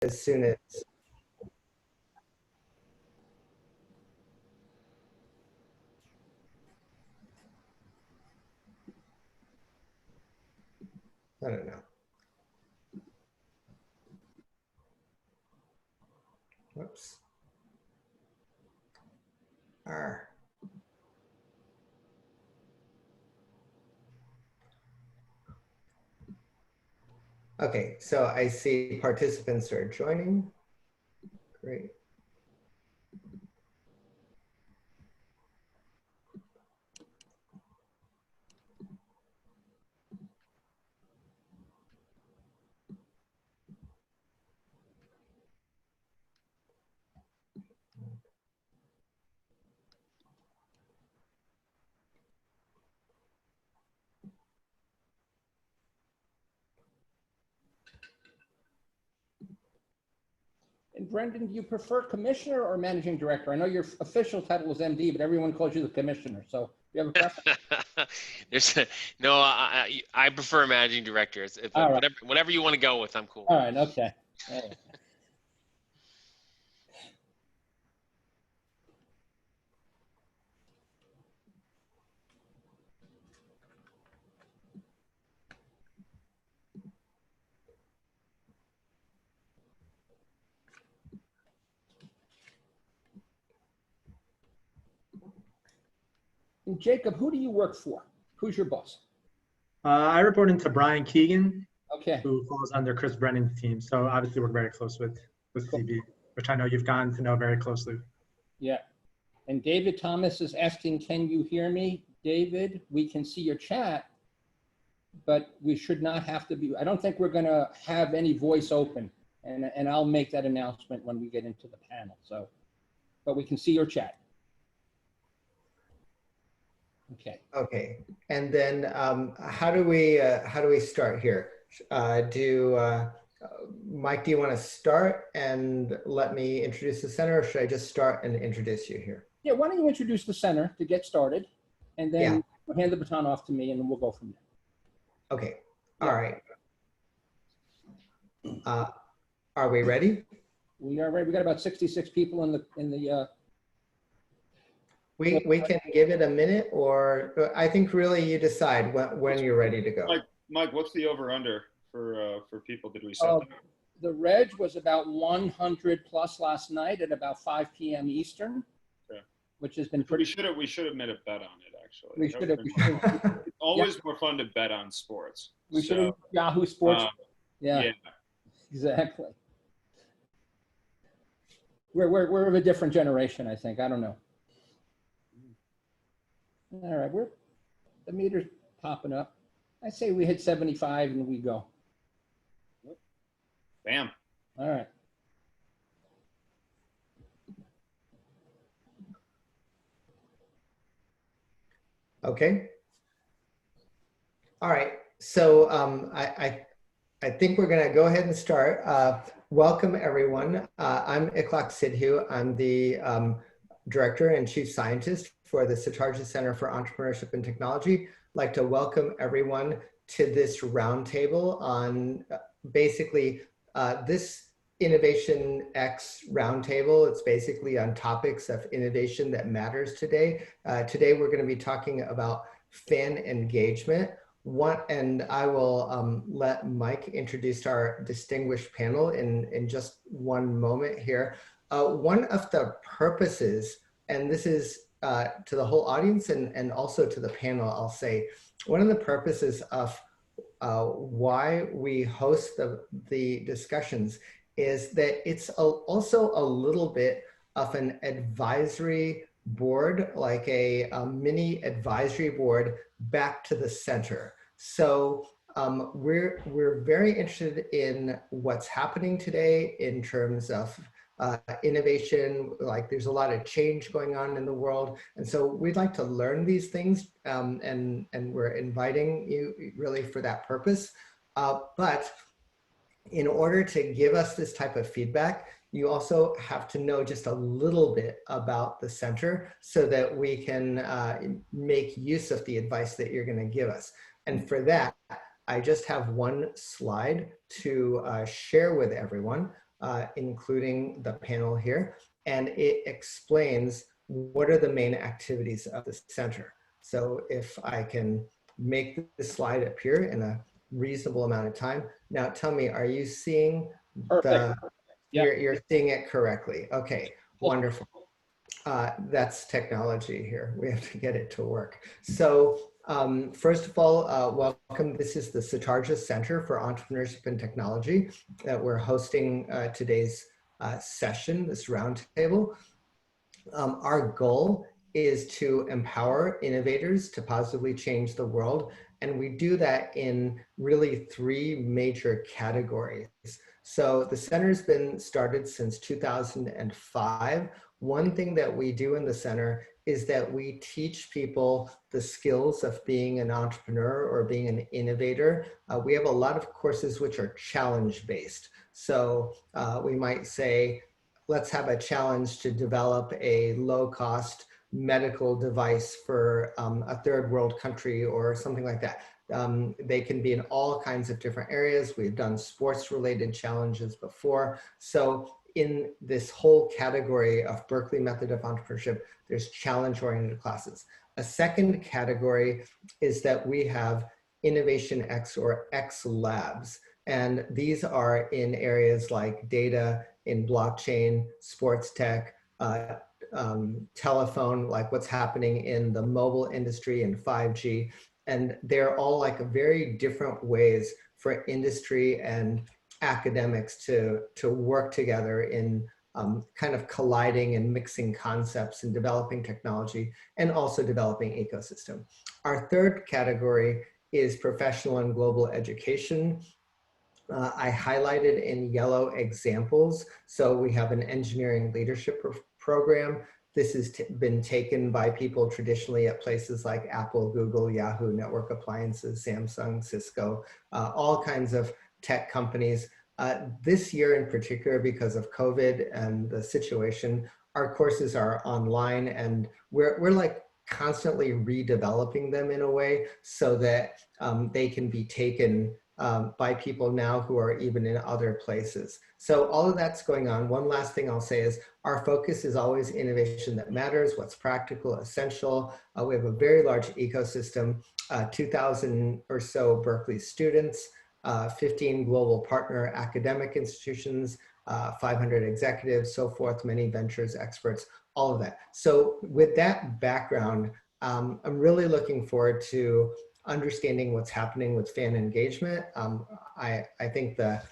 as soon as. I don't know. Whoops. R. Okay, so I see participants are joining. Great. And Brendan, do you prefer commissioner or managing director? I know your official title is MD, but everyone calls you the commissioner. So do you have a preference? No, I prefer managing director. Whatever you want to go with, I'm cool. All right. Okay. All right. And Jacob, who do you work for? Who's your boss? I report into Brian Keegan, Okay. who falls under Chris Brennan's team. So obviously we're very close with Cool. CB, which I know you've gotten to know very closely. Yeah. And David Thomas is asking, can you hear me? David, we can see your chat, but we should not have to be, I don't think we're going to have any voice open. And I'll make that announcement when we get into the panel. So, but we can see your chat. Okay. Okay, and then how do we start here? Mike, do you want to start and let me introduce the center, or should I just start and introduce you here? Yeah, why don't you introduce the center to get started, and then we'll hand the baton off to me, and then we'll go from there. Okay, all right. Are we ready? We are ready. We got about 66 people in the. We can give it a minute, or I think really you decide when you're ready to go. Mike, what's the over/under for people? Did we set that? The reg was about 100 plus last night at about 5 p.m. Eastern, okay, which has been pretty. We should have made a bet on it, actually. We should have. It's always more fun to bet on sports. We should have Yahoo Sports. Yeah, exactly. We're of a different generation, I think. I don't know. All right, the meter's popping up. I say we hit 75 and we go. Bam. All right. Okay. All right. So I think we're going to go ahead and start. Welcome, everyone. I'm Ikhlaq Sidhu. I'm the Director and Chief Scientist for the Satarja Center for Entrepreneurship and Technology. I'd like to welcome everyone to this roundtable on basically this Innovation X roundtable. It's basically on topics of innovation that matters today. Today we're going to be talking about fan engagement. And I will let Mike introduce our distinguished panel in just one moment here. One of the purposes, and this is to the whole audience and also to the panel, I'll say, one of the purposes of why we host the discussions is that it's also a little bit of an advisory board, like a mini advisory board back to the center. So we're very interested in what's happening today in terms of innovation. Like there's a lot of change going on in the world. And so we'd like to learn these things and we're inviting you really for that purpose. But in order to give us this type of feedback, you also have to know just a little bit about the center so that we can make use of the advice that you're going to give us. And for that, I just have one slide to share with everyone. including the panel here, and it explains what are the main activities of the center. So if I can make this slide appear in a reasonable amount of time. Now tell me, are you seeing Perfect. you're seeing it correctly? Okay, wonderful. That's technology here. We have to get it to work. So first of all, welcome. This is the Satarja Center for Entrepreneurship and Technology that we're hosting today's session, this roundtable. Our goal is to empower innovators to positively change the world. And we do that in really three major categories. So the center's been started since 2005. One thing that we do in the center is that we teach people the skills of being an entrepreneur or being an innovator. We have a lot of courses which are challenge-based. So we might say, let's have a challenge to develop a low-cost medical device for a third world country or something like that. They can be in all kinds of different areas. We've done sports-related challenges before. So in this whole category of Berkeley Method of Entrepreneurship, there's challenge-oriented classes. A second category is that we have Innovation X or X Labs. And these are in areas like data, in blockchain, sports tech, telephone, like what's happening in the mobile industry and 5G. And they're all like very different ways for industry and academics to work together in kind of colliding and mixing concepts and developing technology and also developing ecosystem. Our third category is professional and global education. I highlighted in yellow examples. So we have an engineering leadership program. This has been taken by people traditionally at places like Apple, Google, Yahoo, Network Appliances, Samsung, Cisco, all kinds of tech companies. This year in particular, because of COVID and the situation, our courses are online and we're like constantly redeveloping them in a way so that they can be taken by people now who are even in other places. So all of that's going on. One last thing I'll say is our focus is always innovation that matters, what's practical, essential. We have a very large ecosystem, 2,000 or so Berkeley students, 15 global partner academic institutions, 500 executives, so forth, many ventures experts, all of that. So with that background, I'm really looking forward to understanding what's happening with fan engagement. I think the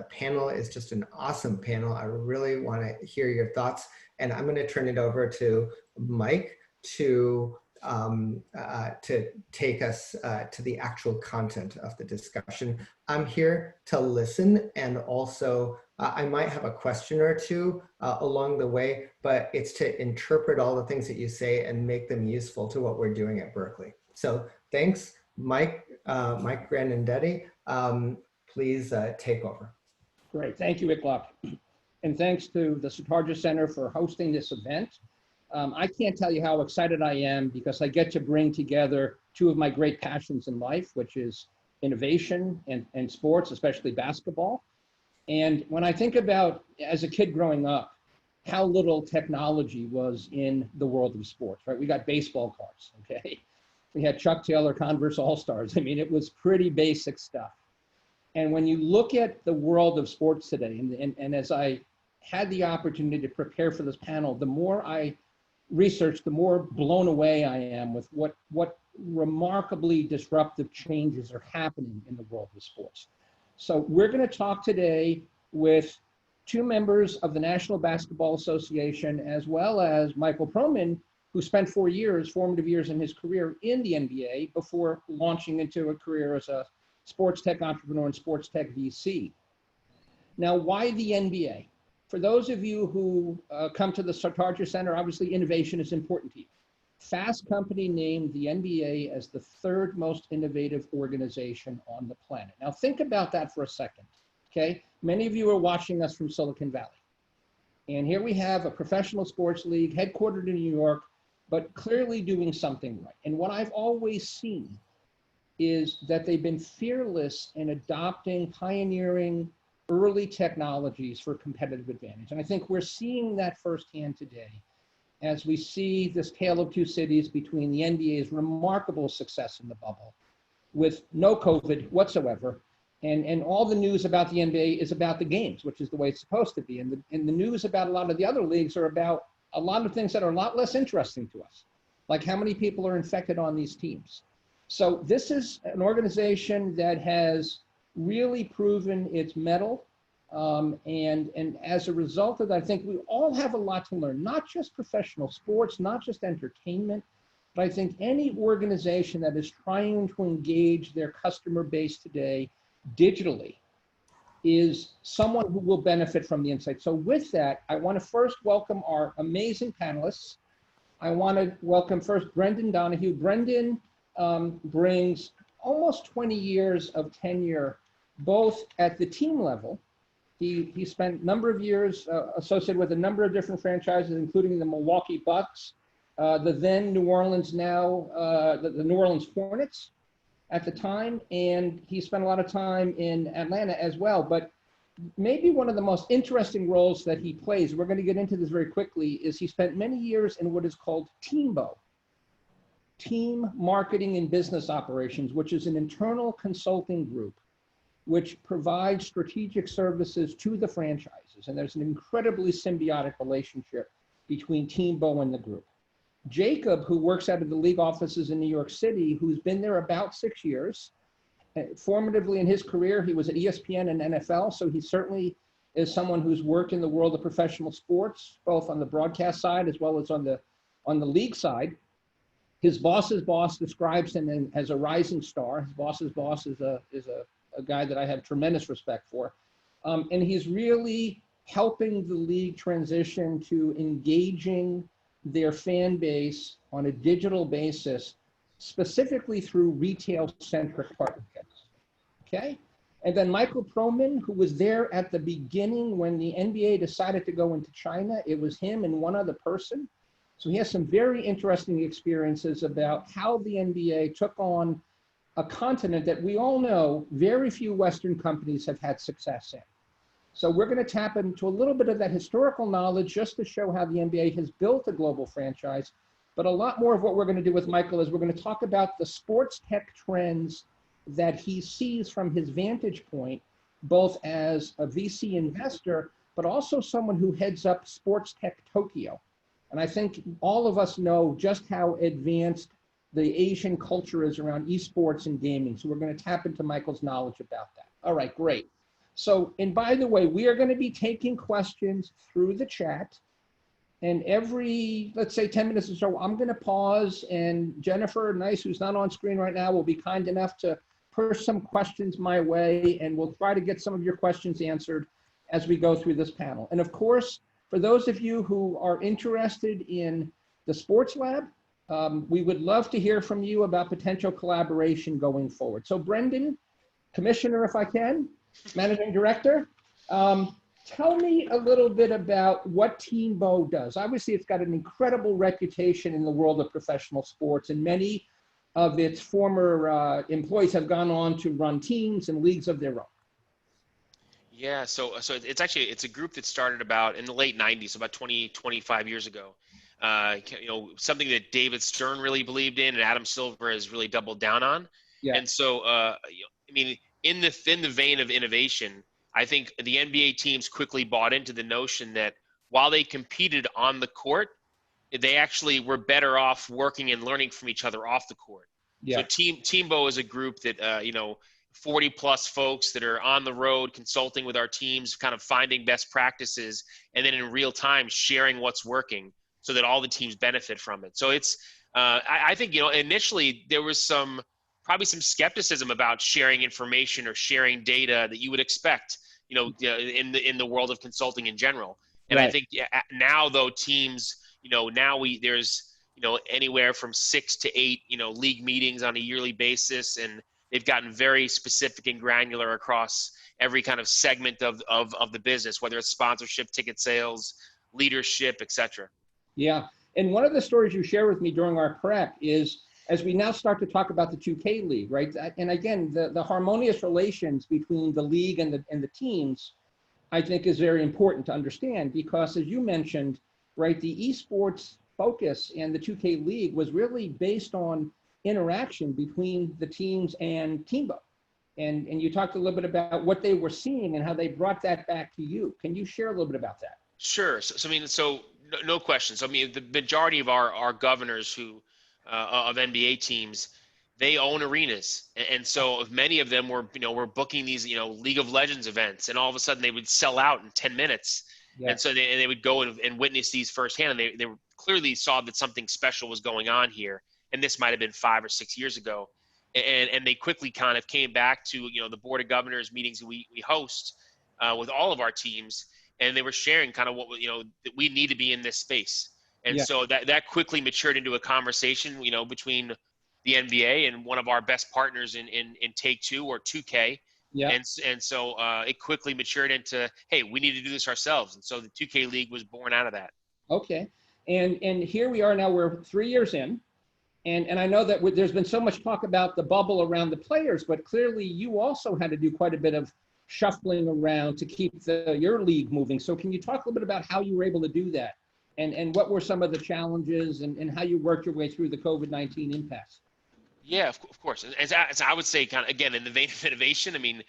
panel is just an awesome panel. I really want to hear your thoughts, and I'm going to turn it over to Mike to take us to the actual content of the discussion. I'm here to listen, and also I might have a question or two along the way, but it's to interpret all the things that you say and make them useful to what we're doing at Berkeley. So thanks, Mike, Mike Grandendetti. Please take over. Great, thank you, Iklok. And thanks to the Satarja Center for hosting this event. I can't tell you how excited I am because I get to bring together two of my great passions in life, which is innovation and sports, especially basketball. And when I think about, as a kid growing up, how little technology was in the world of sports, right? We got baseball cards, okay? We had Chuck Taylor Converse All-Stars. I mean, it was pretty basic stuff. And when you look at the world of sports today, and as I had the opportunity to prepare for this panel, the more I research, the more blown away I am with what remarkably disruptive changes are happening in the world of sports. So we're going to talk today with two members of the National Basketball Association, as well as Michael Crowman, who spent 4 years, formative years in his career in the NBA before launching into a career as a sports tech entrepreneur and sports tech VC. Now, why the NBA? For those of you who come to the Satarja Center, obviously innovation is important to you. Fast Company named the NBA as the third most innovative organization on the planet. Now think about that for a second, okay? Many of you are watching us from Silicon Valley. And here we have a professional sports league headquartered in New York, but clearly doing something right. And what I've always seen is that they've been fearless in adopting pioneering early technologies for competitive advantage. And I think we're seeing that firsthand today as we see this tale of two cities between the NBA's remarkable success in the bubble with no COVID whatsoever. And all the news about the NBA is about the games, which is the way it's supposed to be. And the news about a lot of the other leagues are about a lot of things that are a lot less interesting to us, like how many people are infected on these teams. So this is an organization that has really proven its mettle. And as a result of that, I think we all have a lot to learn, not just professional sports, not just entertainment, but I think any organization that is trying to engage their customer base today digitally is someone who will benefit from the insight. So with that, I want to first welcome our amazing panelists. I want to welcome first Brendan Donahue. Brendan brings almost 20 years of tenure, both at the team level. He spent a number of years associated with a number of different franchises, including the Milwaukee Bucks, the then New Orleans, now the New Orleans Hornets at the time, and he spent a lot of time in Atlanta as well. But maybe one of the most interesting roles that he plays, we're going to get into this very quickly, is he spent many years in what is called TMBO, Team Marketing and Business Operations, which is an internal consulting group which provides strategic services to the franchises. And there's an incredibly symbiotic relationship between TMBO and the group. Jacob, who works out of the league offices in New York City, who's been there about 6 years, formatively in his career, he was at ESPN and NFL, so he certainly is someone who's worked in the world of professional sports, both on the broadcast side as well as on the league side. His boss's boss describes him as a rising star. His boss's boss is a guy that I have tremendous respect for. And he's really helping the league transition to engaging their fan base on a digital basis, specifically through retail-centric partnerships, okay? And then Michael Crowman, who was there at the beginning when the NBA decided to go into China. It was him and one other person. So he has some very interesting experiences about how the NBA took on a continent that we all know very few Western companies have had success in. So we're going to tap into a little bit of that historical knowledge just to show how the NBA has built a global franchise. But a lot more of what we're going to do with Michael is we're going to talk about the sports tech trends that he sees from his vantage point, both as a VC investor, but also someone who heads up Sports Tech Tokyo. And I think all of us know just how advanced the Asian culture is around esports and gaming. So we're going to tap into Michael's knowledge about that. All right, great. So, and by the way, we are going to be taking questions through the chat. And every, let's say 10 minutes or so, I'm going to pause, and Jennifer Nice, who's not on screen right now, will be kind enough to push some questions my way, and we'll try to get some of your questions answered as we go through this panel. And of course, for those of you who are interested in the Sports Lab, we would love to hear from you about potential collaboration going forward. So Brendan, Commissioner, if I can, Managing Director, tell me a little bit about what TMBO does. Obviously, it's got an incredible reputation in the world of professional sports, and many of its former employees have gone on to run teams and leagues of their own. Yeah, so it's a group that started about in the late 90s, about 25 years ago. Something that David Stern really believed in and Adam Silver has really doubled down on. Yeah. And so, I mean, in the vein of innovation, I think the NBA teams quickly bought into the notion that while they competed on the court, they actually were better off working and learning from each other off the court. Yeah. So TMBO is a group that 40 plus folks that are on the road consulting with our teams, kind of finding best practices, and then in real time sharing what's working so that all the teams benefit from it. So it's I think initially there was probably some skepticism about sharing information or sharing data that you would expect in the world of consulting in general. And right. I think now though teams there's anywhere from 6 to 8 league meetings on a yearly basis, and they've gotten very specific and granular across every kind of segment of the business, whether it's sponsorship, ticket sales, leadership, etc. Yeah. And one of the stories you shared with me during our prep is as we now start to talk about the 2K League, right? And again, the harmonious relations between the league and the teams, I think, is very important to understand, because as you mentioned, right, the esports focus and the 2K League was really based on interaction between the teams and Teambo. And you talked a little bit about what they were seeing and how they brought that back to you. Can you share a little bit about that? Sure. So I mean, no questions. I mean, the majority of our governors who of NBA teams, they own arenas, and so if many of them were booking these League of Legends events, and all of a sudden they would sell out in 10 minutes, Yeah. and so they would go and witness these firsthand, and they clearly saw that something special was going on here, and this might have been 5 or 6 years ago, and they quickly kind of came back to the board of governors meetings we host with all of our teams, and they were sharing kind of what that we need to be in this space. And Yeah. so that quickly matured into a conversation, between the NBA and one of our best partners in Take-Two or 2K. Yeah. And so it quickly matured into, hey, we need to do this ourselves. And so the 2K League was born out of that. Okay. And here we are now, we're 3 years in. And I know that there's been so much talk about the bubble around the players, but clearly you also had to do quite a bit of shuffling around to keep your league moving. So can you talk a little bit about how you were able to do that? And what were some of the challenges and how you worked your way through the COVID-19 impasse? Yeah, of course. As I would say, kind of, again, in the vein of innovation, I mean,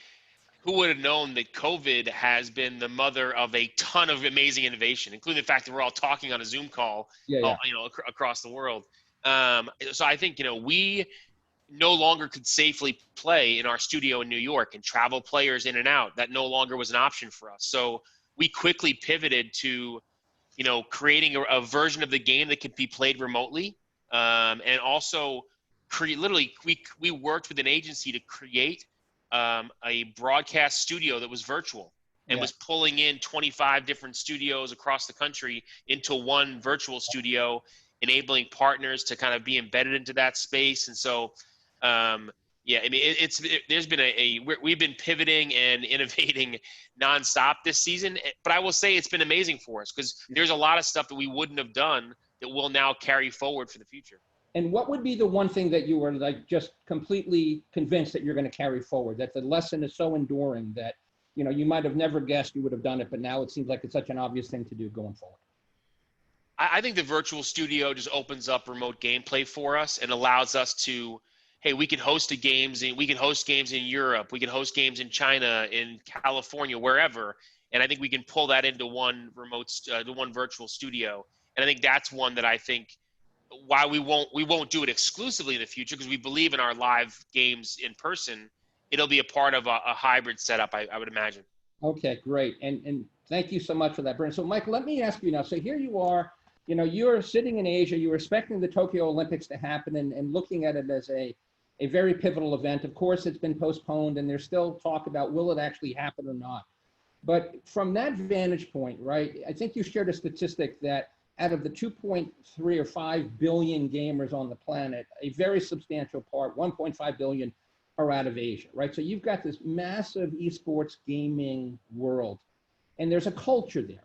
who would have known that COVID has been the mother of a ton of amazing innovation, including the fact that we're all talking on a Zoom call, across the world. So I think, we no longer could safely play in our studio in New York and travel players in and out. That no longer was an option for us. So we quickly pivoted to, creating a version of the game that could be played remotely. And also literally we worked with an agency to create a broadcast studio that was virtual and was pulling in 25 different studios across the country into one virtual studio, enabling partners to kind of be embedded into that space. And so, I mean, there's been we've been pivoting and innovating nonstop this season, but I will say it's been amazing for us because there's a lot of stuff that we wouldn't have done that we'll now carry forward for the future. And what would be the one thing that you were just completely convinced that you're going to carry forward, that the lesson is so enduring that, you might have never guessed you would have done it, but now it seems like it's such an obvious thing to do going forward? I think the virtual studio just opens up remote gameplay for us and allows us to, hey, we can host games in Europe, we can host games in China, in California, wherever, and I think we can pull that into one one virtual studio. And I think that's one that I think why we won't do it exclusively in the future, because we believe in our live games in person. It'll be a part of a hybrid setup, I would imagine. Okay, great. And thank you so much for that, Brent. So Mike, let me ask you now, so here you are, you're sitting in Asia, you're expecting the Tokyo Olympics to happen and looking at it as a very pivotal event. Of course, it's been postponed and there's still talk about will it actually happen or not. But from that vantage point, right, I think you shared a statistic that out of the 2.3 or 5 billion gamers on the planet, a very substantial part, 1.5 billion, are out of Asia, right? So you've got this massive esports gaming world, and there's a culture there,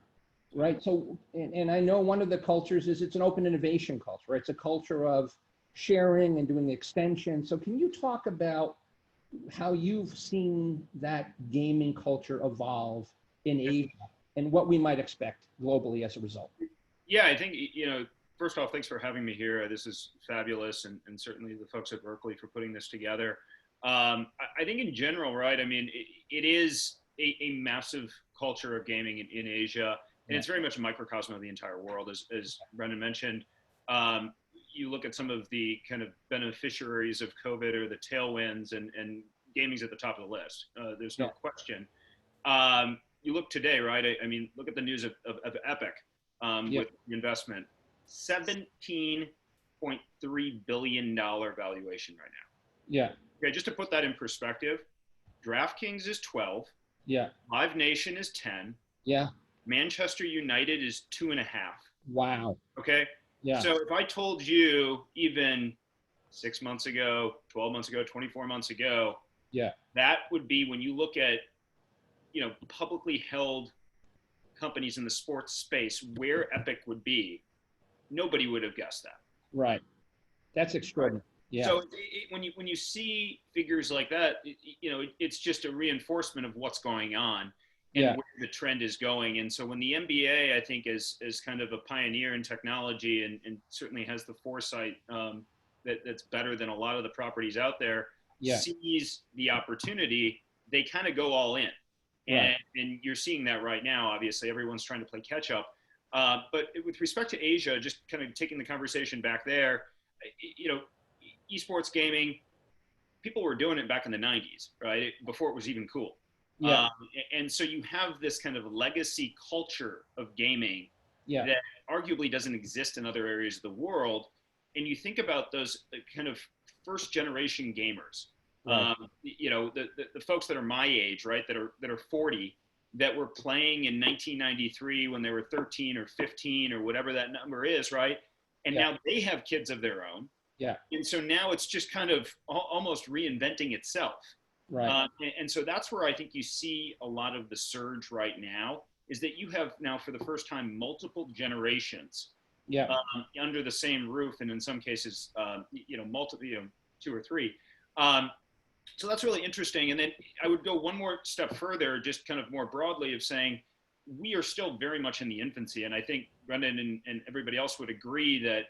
right? So, and I know one of the cultures is it's an open innovation culture, right? It's a culture of sharing and doing extension. So can you talk about how you've seen that gaming culture evolve in Asia and what we might expect globally as a result? Yeah, I think, first off, thanks for having me here. This is fabulous, and certainly the folks at Berkeley for putting this together. I think in general, right, I mean, it is a massive culture of gaming in Asia, and it's very much a microcosm of the entire world, as Brendan mentioned. You look at some of the kind of beneficiaries of COVID or the tailwinds, and gaming's at the top of the list. There's no question. You look today, right? I mean, look at the news of Epic with the investment, $17.3 billion valuation right now. Yeah. Okay, just to put that in perspective, DraftKings is 12. Yeah. Live Nation is 10. Yeah. Manchester United is 2.5. Wow. Okay. Yeah. So if I told you even 6 months ago, 12 months ago, 24 months ago, that would be when you look at, publicly held companies in the sports space, where Epic would be, nobody would have guessed that. Right. That's extraordinary. Yeah. So when you see figures like that, it's just a reinforcement of what's going on and Yeah. where the trend is going. And so when the NBA, I think, is kind of a pioneer in technology and certainly has the foresight that's better than a lot of the properties out there, Yeah. sees the opportunity, they kind of go all in. Right. And you're seeing that right now. Obviously, everyone's trying to play catch up. But with respect to Asia, just kind of taking the conversation back there, esports gaming, people were doing it back in the 90s, right? Before it was even cool. Yeah. And so you have this kind of legacy culture of gaming Yeah. that arguably doesn't exist in other areas of the world. And you think about those kind of first generation gamers, Right. the folks that are my age, right? That are 40, that were playing in 1993 when they were 13 or 15 or whatever that number is, right? And Yeah. now they have kids of their own. Yeah. And so now it's just kind of almost reinventing itself. Right. And so that's where I think you see a lot of the surge right now, is that you have now for the first time multiple generations Yeah. under the same roof, and in some cases, multiple, 2 or 3. So that's really interesting. And then I would go one more step further, just kind of more broadly, of saying we are still very much in the infancy. And I think Brendan and everybody else would agree that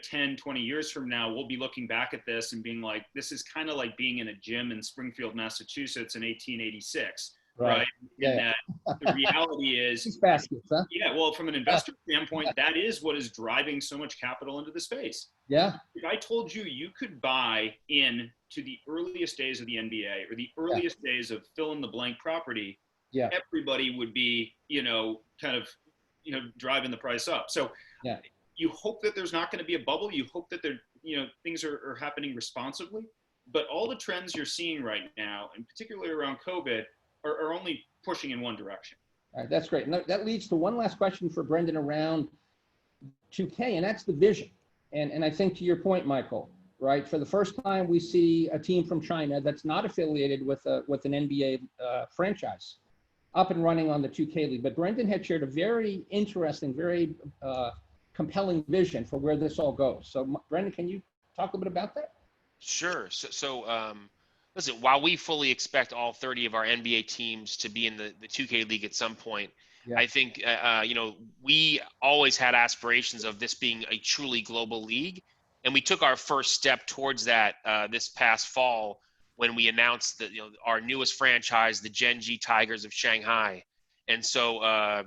10, 20 years from now, we'll be looking back at this and being like, this is kind of like being in a gym in Springfield, Massachusetts in 1886, right? Yeah. And the reality is, baskets, huh? yeah, well, from an investor standpoint, that is what is driving so much capital into the space. Yeah. If I told you you could buy in to the earliest days of the NBA or the earliest days of fill in the blank property, Yeah. everybody would be, driving the price up. So Yeah. you hope that there's not going to be a bubble. You hope that things are happening responsibly. But all the trends you're seeing right now, and particularly around COVID, are only pushing in one direction. All right, that's great. And that leads to one last question for Brendan around 2K, and that's the vision. And I think to your point, Michael, right? For the first time, we see a team from China that's not affiliated with an NBA franchise up and running on the 2K League. But Brendan had shared a very interesting, very compelling vision for where this all goes. So Brendan, can you talk a bit about that? Sure. So listen, while we fully expect all 30 of our NBA teams to be in the 2K League at some point, Yeah. I think, we always had aspirations of this being a truly global league. And we took our first step towards that this past fall when we announced that, our newest franchise, the Genji Tigers of Shanghai. And so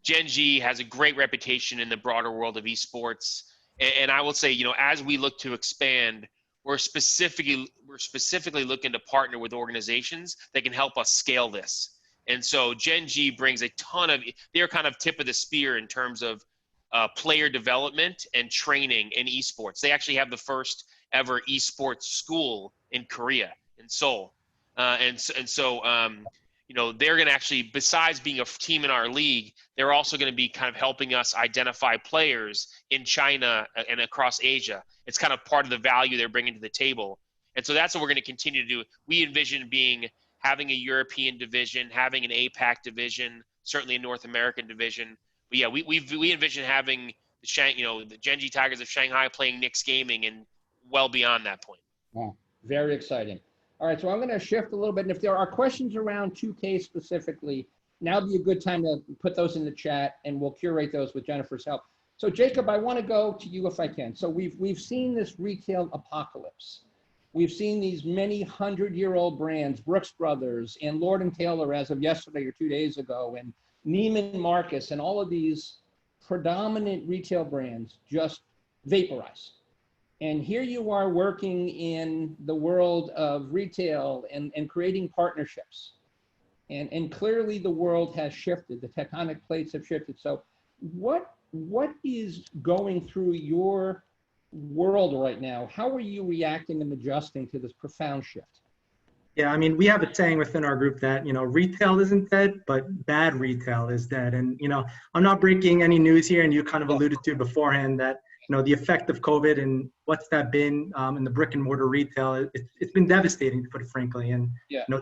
Genji has a great reputation in the broader world of esports. And I will say, as we look to expand, we're specifically looking to partner with organizations that can help us scale this. And so Genji brings a ton of, they're kind of tip of the spear in terms of player development and training in esports. They actually have the first ever esports school in Korea, in Seoul. They're going to actually, besides being a team in our league, they're also going to be kind of helping us identify players in China and across Asia. It's kind of part of the value they're bringing to the table. And so that's what we're going to continue to do. We envision having a European division, having an APAC division, certainly a North American division. But yeah, we envision having the Genji Tigers of Shanghai playing Knicks Gaming and well beyond that point. Wow, very exciting. All right, so I'm going to shift a little bit. And if there are questions around 2K specifically, now would be a good time to put those in the chat, and we'll curate those with Jennifer's help. So Jacob, I want to go to you if I can. So we've seen this retail apocalypse. We've seen these many 100-year-old brands, Brooks Brothers and Lord & Taylor as of yesterday or 2 days ago, and Neiman Marcus, and all of these predominant retail brands just vaporize. And here you are working in the world of retail and creating partnerships. And clearly the world has shifted. The tectonic plates have shifted. So what is going through your world right now? How are you reacting and adjusting to this profound shift? Yeah, I mean, we have a saying within our group that, retail isn't dead, but bad retail is dead. And, I'm not breaking any news here, and you kind of alluded to beforehand that, the effect of COVID and what's that been in the brick and mortar retail, it's been devastating, to put it frankly. And,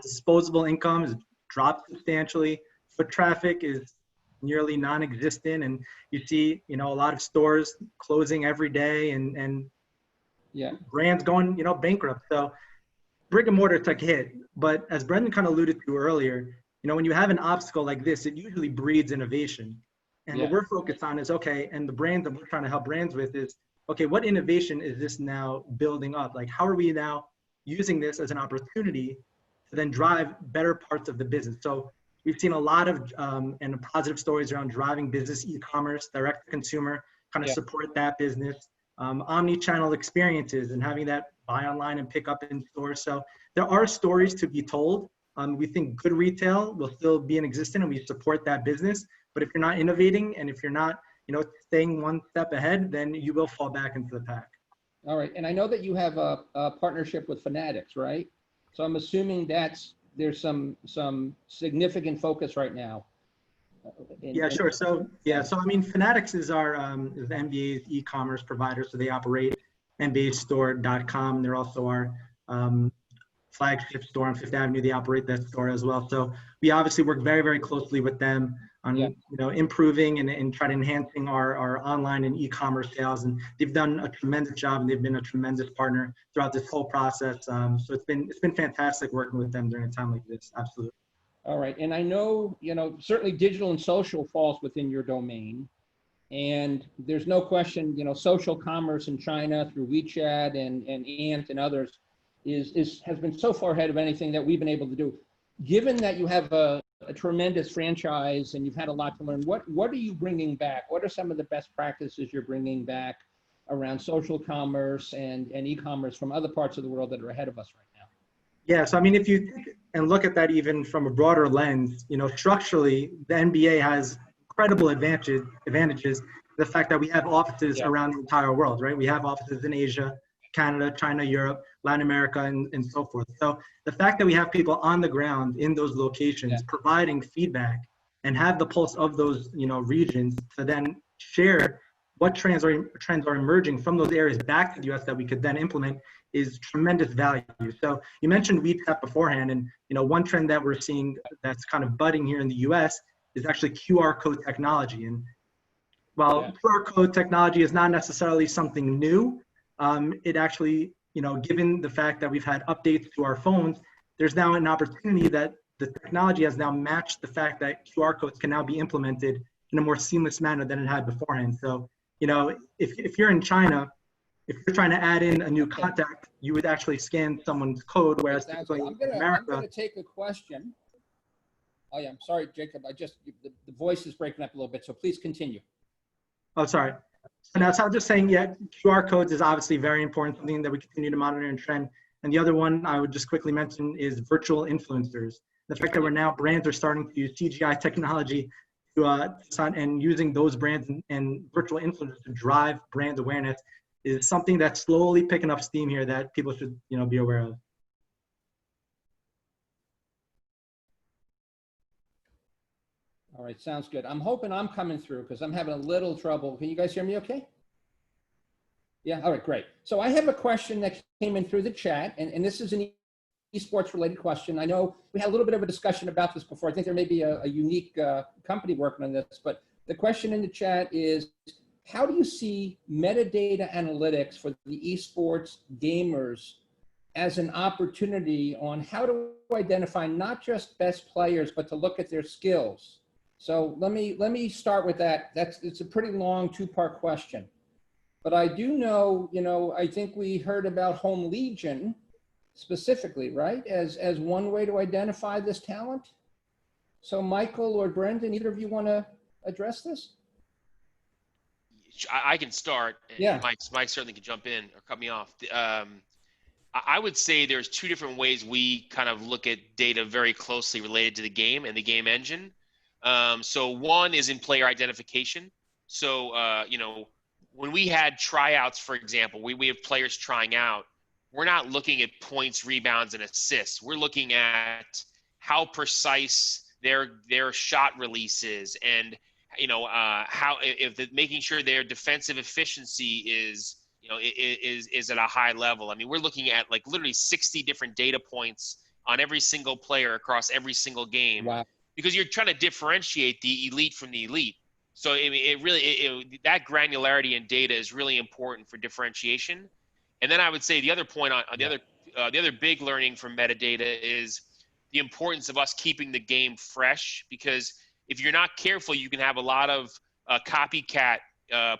disposable income has dropped substantially. Foot traffic is nearly non-existent. And you see, a lot of stores closing every day. And brands going, bankrupt. So brick and mortar took a hit. But as Brendan kind of alluded to earlier, when you have an obstacle like this, it usually breeds innovation. And what we're focused on is, okay, and the brands that we're trying to help brands with is, okay, what innovation is this now building up? Like, how are we now using this as an opportunity to then drive better parts of the business? So we've seen a lot of and positive stories around driving business, e-commerce, direct to consumer, kind of support that business, omni-channel experiences and having that buy online and pick up in stores. So there are stories to be told. We think good retail will still be in existence and we support that business. But if you're not innovating and if you're not, staying one step ahead, then you will fall back into the pack. All right. And I know that you have a partnership with Fanatics, right? So I'm assuming there's some significant focus right now. Yeah, sure. So I mean, Fanatics is our is the NBA's e-commerce provider. So they operate NBAstore.com. They're also our flagship store on Fifth Avenue. They operate that store as well. So we obviously work very, very closely with them on improving and try to enhancing our online and e-commerce sales. And they've done a tremendous job and they've been a tremendous partner throughout this whole process. So it's been fantastic working with them during a time like this. Absolutely. All right. And I know, certainly digital and social falls within your domain. And there's no question, social commerce in China through WeChat and Ant and others has been so far ahead of anything that we've been able to do. Given that you have a tremendous franchise and you've had a lot to learn, what are you bringing back? What are some of the best practices you're bringing back around social commerce and e-commerce from other parts of the world that are ahead of us right now? Yeah, so I mean, if you think and look at that even from a broader lens, structurally, the NBA has incredible advantages. The fact that we have offices around the entire world, right? We have offices in Asia, Canada, China, Europe, Latin America, and so forth. So the fact that we have people on the ground in those locations providing feedback and have the pulse of those, regions to then share what trends are emerging from those areas back to the US that we could then implement is tremendous value. So you mentioned WeChat beforehand, and one trend that we're seeing that's kind of budding here in the US is actually QR code technology. And while QR code technology is not necessarily something new, it actually, given the fact that we've had updates to our phones, there's now an opportunity that the technology has now matched the fact that QR codes can now be implemented in a more seamless manner than it had beforehand. So, if you're in China, if you're trying to add in a new contact, you would actually scan someone's code, whereas typically in America. I'm going to take a question. Oh yeah, I'm sorry, Jacob. The voice is breaking up a little bit, so please continue. Oh, sorry. So now, so I'm just saying, QR codes is obviously very important, something that we continue to monitor and trend. And the other one I would just quickly mention is virtual influencers. The fact that brands are starting to use CGI technology and using those brands and virtual influencers to drive brand awareness is something that's slowly picking up steam here that people should, be aware of. All right, sounds good. I'm hoping I'm coming through because I'm having a little trouble. Can you guys hear me okay? Yeah, all right, great. So I have a question that came in through the chat, and this is an esports related question. I know we had a little bit of a discussion about this before. I think there may be a unique company working on this, but the question in the chat is, how do you see metadata analytics for the esports gamers as an opportunity on how to identify not just best players, but to look at their skills? So let me start with that. It's a pretty long two-part question, but I do know, I think we heard about Home Legion specifically, right? As one way to identify this talent. So Michael or Brendan, either of you want to address this? I can start. Yeah. Mike certainly can jump in or cut me off. I would say there's two different ways we kind of look at data very closely related to the game and the game engine. So one is in player identification. So, when we had tryouts, for example, we have players trying out, we're not looking at points, rebounds, and assists. We're looking at how precise their shot release is and, making sure their defensive efficiency is at a high level. I mean, we're looking at like literally 60 different data points on every single player across every single game. Wow. Because you're trying to differentiate the elite from the elite. So that granularity in data is really important for differentiation. And then I would say the other point on the other big learning from metadata is the importance of us keeping the game fresh, because if you're not careful, you can have a lot of copycat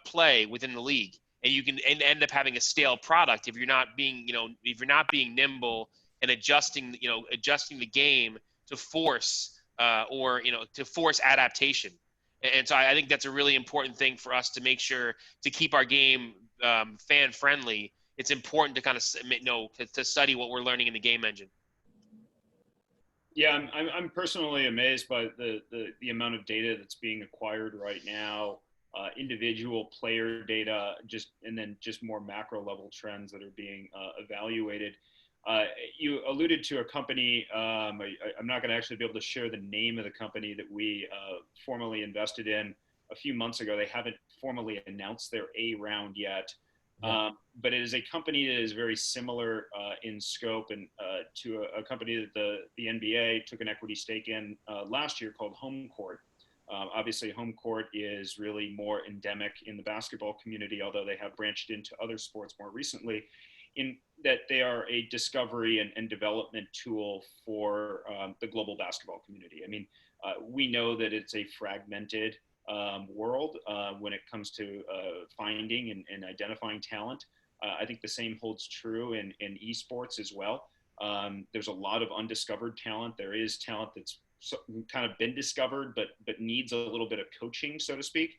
play within the league, and you can end up having a stale product if you're not being, nimble and adjusting the game to force adaptation. And so I think that's a really important thing for us to make sure to keep our game fan friendly. It's important to kind of to study what we're learning in the game engine. Yeah, I'm personally amazed by the amount of data that's being acquired right now, individual player data, and then more macro level trends that are being evaluated. You alluded to a company. I'm not going to actually be able to share the name of the company that we formally invested in a few months ago. They haven't formally announced their A round yet. But it is a company that is very similar in scope and to a company that the NBA took an equity stake in last year called Home Court. Obviously, Home Court is really more endemic in the basketball community, although they have branched into other sports more recently, in that they are a discovery and development tool for the global basketball community. I mean, we know that it's a fragmented world when it comes to finding and identifying talent. I think the same holds true in esports as well. There's a lot of undiscovered talent. There is talent that's kind of been discovered, but needs a little bit of coaching, so to speak.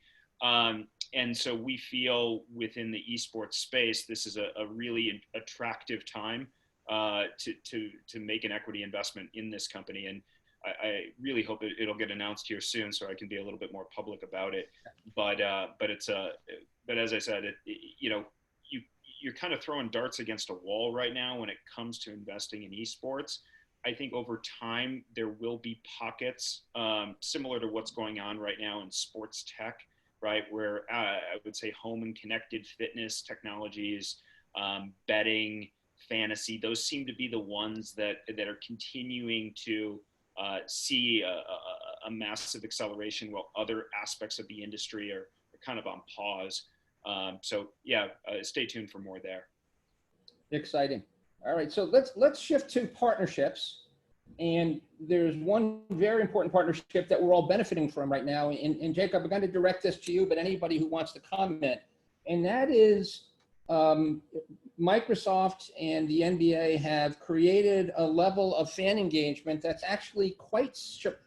And so we feel within the esports space, this is a really attractive time to make an equity investment in this company. And I really hope it'll get announced here soon, so I can be a little bit more public about it. But as I said, you're kind of throwing darts against a wall right now when it comes to investing in esports. I think over time there will be pockets similar to what's going on right now in sports tech, right? Where I would say home and connected fitness technologies, betting, fantasy, those seem to be the ones that are continuing to see a massive acceleration, while other aspects of the industry are kind of on pause. So yeah, stay tuned for more there. Exciting. All right, so let's shift to partnerships. And there's one very important partnership that we're all benefiting from right now. And Jacob, I'm going to direct this to you, but anybody who wants to comment, and that is Microsoft and the NBA have created a level of fan engagement that's actually quite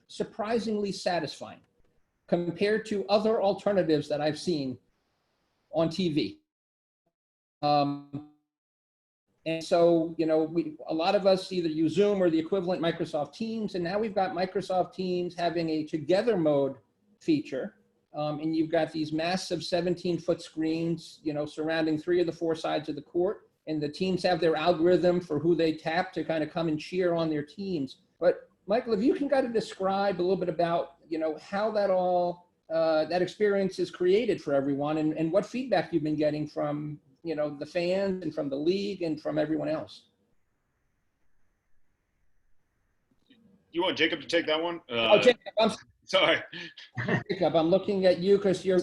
surprisingly satisfying compared to other alternatives that I've seen on TV. And so, a lot of us either use Zoom or the equivalent Microsoft Teams, and now we've got Microsoft Teams having a together mode feature. And you've got these massive 17-foot screens, surrounding 3 of the 4 sides of the court. And the teams have their algorithm for who they tap to kind of come and cheer on their teams. But Michael, if you can kind of describe a little bit about, how that all, that experience is created for everyone, and what feedback you've been getting from, the fans and from the league and from everyone else. You want Jacob to take that one? Jacob, I'm sorry. Jacob, I'm looking at you because you're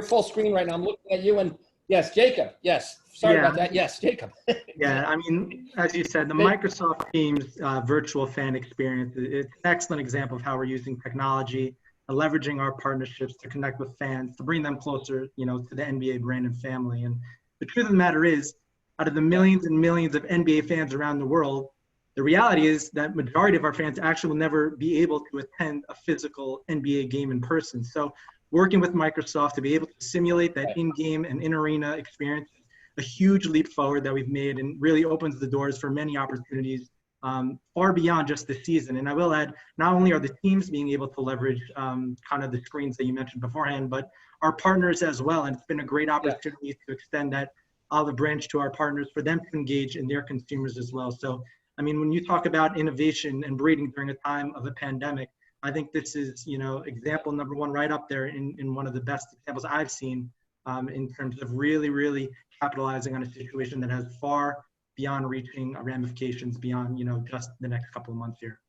full screen right now. I'm looking at you, and yes, Jacob. Yes, sorry about that. Yes, Jacob. Yeah, I mean, as you said, the Microsoft Teams virtual fan experience is an excellent example of how we're using technology, leveraging our partnerships to connect with fans, to bring them closer, to the NBA brand and family. And the truth of the matter is, out of the millions and millions of NBA fans around the world, the reality is that majority of our fans actually will never be able to attend a physical NBA game in person. So working with Microsoft to be able to simulate that in-game and in-arena experience, a huge leap forward that we've made, and really opens the doors for many opportunities far beyond just the season. And I will add, not only are the teams being able to leverage kind of the screens that you mentioned beforehand, but our partners as well. And it's been a great opportunity to extend that olive branch to our partners for them to engage in their consumers as well. So, I mean, when you talk about innovation and breeding during a time of a pandemic, I think this is, example number 1 right up there in one of the best examples I've seen in terms of really, really capitalizing on a situation that has far beyond reaching ramifications beyond, just the next couple of months here.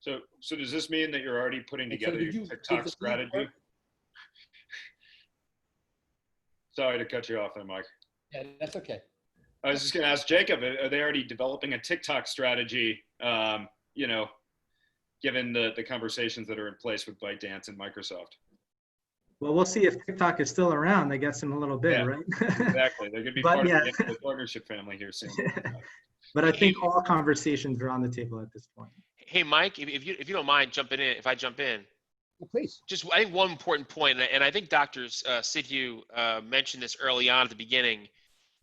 So does this mean that you're already putting together your TikTok strategy? Sorry to cut you off there, Mike. Yeah, that's okay. I was just going to ask Jacob, are they already developing a TikTok strategy, given the conversations that are in place with ByteDance and Microsoft? Well, we'll see if TikTok is still around, I guess, in a little bit, Yeah, right? exactly. They're going to be But part yeah. of the partnership family here soon. But I think all conversations are on the table at this point. Hey, Mike, if you don't mind jumping in, if I jump in, Well, please. just I think one important point, and I think Dr. Sidhu mentioned this early on at the beginning.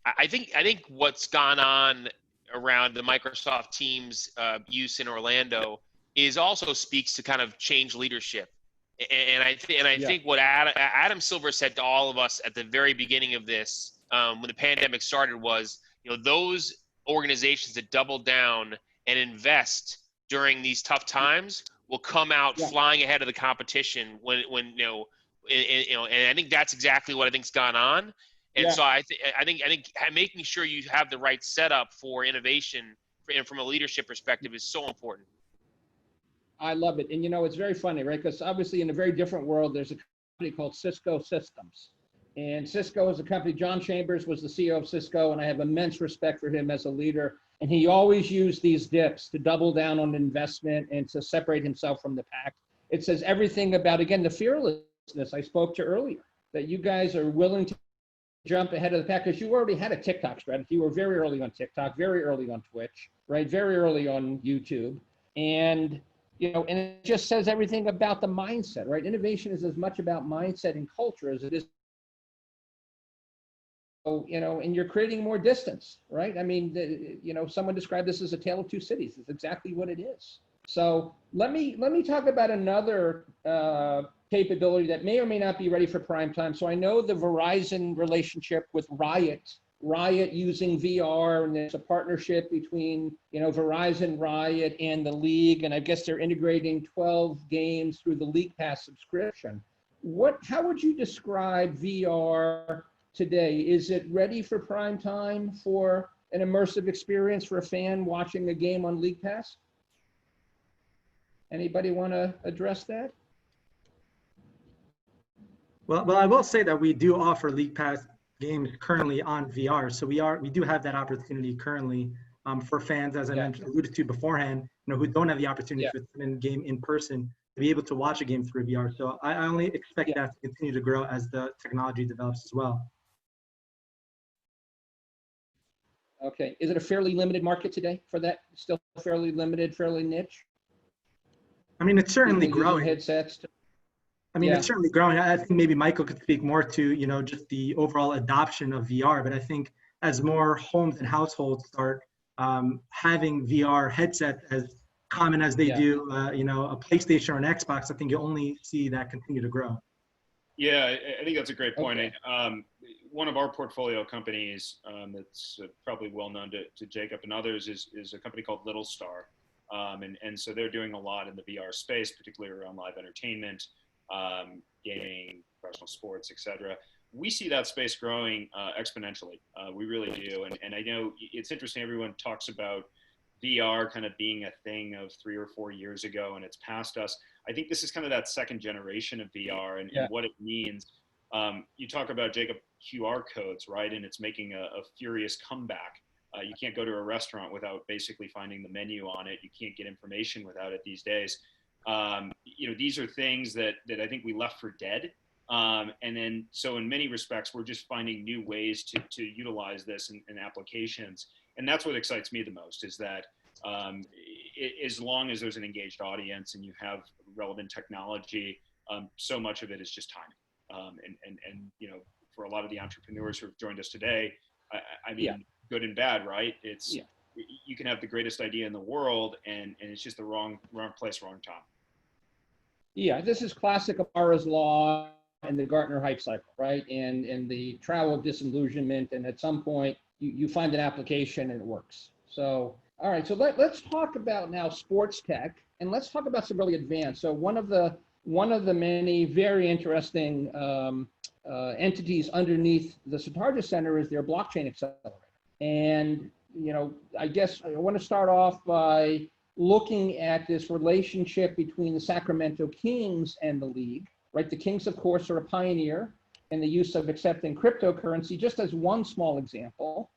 I think what's gone on around the Microsoft Teams use in Orlando is also speaks to kind of change leadership. And I think what Adam Silver said to all of us at the very beginning of this, when the pandemic started, was, those organizations that double down and invest during these tough times will come out flying ahead of the competition when and I think that's exactly what I think's gone on. And so I think making sure you have the right setup for innovation and from a leadership perspective is so important. I love it. And it's very funny, right? Because obviously in a very different world, there's a company called Cisco Systems. And Cisco is a company, John Chambers was the CEO of Cisco, and I have immense respect for him as a leader. And he always used these dips to double down on investment and to separate himself from the pack. It says everything about, again, the fearlessness I spoke to earlier, that you guys are willing to jump ahead of the pack because you already had a TikTok strategy. You were very early on TikTok, very early on Twitch, right? Very early on YouTube. And and it just says everything about the mindset, right? Innovation is as much about mindset and culture as it is, and you're creating more distance, right? I mean, someone described this as a tale of two cities. It's exactly what it is. So let me talk about another capability that may or may not be ready for prime time. So I know the Verizon relationship with Riot using VR, and there's a partnership between, Verizon, Riot, and the league. And I guess they're integrating 12 games through the League Pass subscription. How would you describe VR today? Is it ready for prime time for an immersive experience for a fan watching a game on League Pass? Anybody want to address that? Well, I will say that we do offer League Pass games currently on VR. So we do have that opportunity currently for fans, as I alluded to beforehand, who don't have the opportunity to attend a game in person, to be able to watch a game through VR. So I only expect that to continue to grow as the technology develops as well. Okay. Is it a fairly limited market today for that? Still fairly limited, fairly niche? I mean, it's certainly growing. Headsets. It's certainly growing. I think maybe Michael could speak more to, just the overall adoption of VR. But I think as more homes and households start having VR headsets as common as they do, a PlayStation or an Xbox, I think you'll only see that continue to grow. Yeah, I think that's a great point. Okay. One of our portfolio companies that's probably well known to Jacob and others is a company called Little Star. And so they're doing a lot in the VR space, particularly around live entertainment, gaming, professional sports, etc. We see that space growing exponentially. We really do. And I know it's interesting, everyone talks about VR kind of being a thing of 3 or 4 years ago, and it's past us. I think this is kind of that second generation of VR and what it means. You talk about, Jacob, QR codes, right? And it's making a furious comeback. You can't go to a restaurant without basically finding the menu on it. You can't get information without it these days. These are things that I think we left for dead. And then, so in many respects, we're just finding new ways to utilize this in applications. And that's what excites me the most, is that as long as there's an engaged audience and you have relevant technology, so much of it is just timing. And for a lot of the entrepreneurs who have joined us today, I mean, good and bad, right? It's you can have the greatest idea in the world, and it's just the wrong place, wrong time. Yeah, this is classic Amara's law and the Gartner hype cycle, right? And the travel of disillusionment, and at some point you find an application and it works. So, all right, so let's talk about now sports tech, and let's talk about some really advanced. So one of the many very interesting entities underneath the Satarja Center is their blockchain accelerator. And I guess I want to start off by looking at this relationship between the Sacramento Kings and the league, right? The Kings, of course, are a pioneer in the use of accepting cryptocurrency, just as one small example.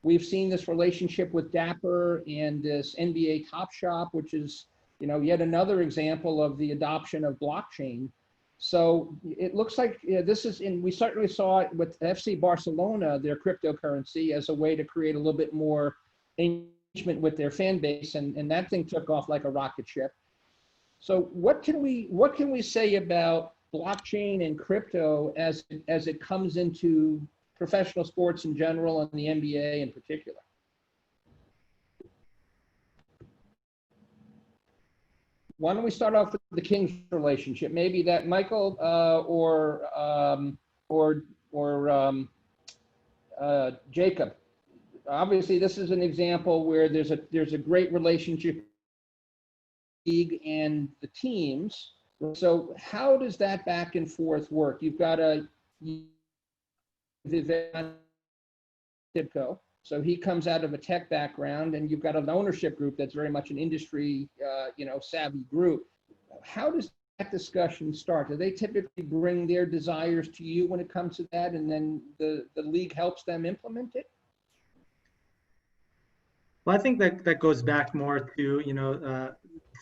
We've seen this relationship with Dapper and this NBA Top Shop, which is, you know, yet another example of the adoption of blockchain. So it looks like this is we certainly saw it with FC Barcelona, their cryptocurrency, as a way to create a little bit more engagement with their fan base, and that thing took off like a rocket ship. So what can we say about blockchain and crypto as it comes into professional sports in general and the NBA in particular? Why don't we start off with the Kings relationship? Maybe that Michael or Jacob. Obviously, this is an example where there's a great relationship league and the teams. So how does that back and forth work? You've got a Tibco. So he comes out of a tech background, and you've got an ownership group that's very much an industry, savvy group. How does that discussion start? Do they typically bring their desires to you when it comes to that, and then the league helps them implement it? Well, I think that goes back more to,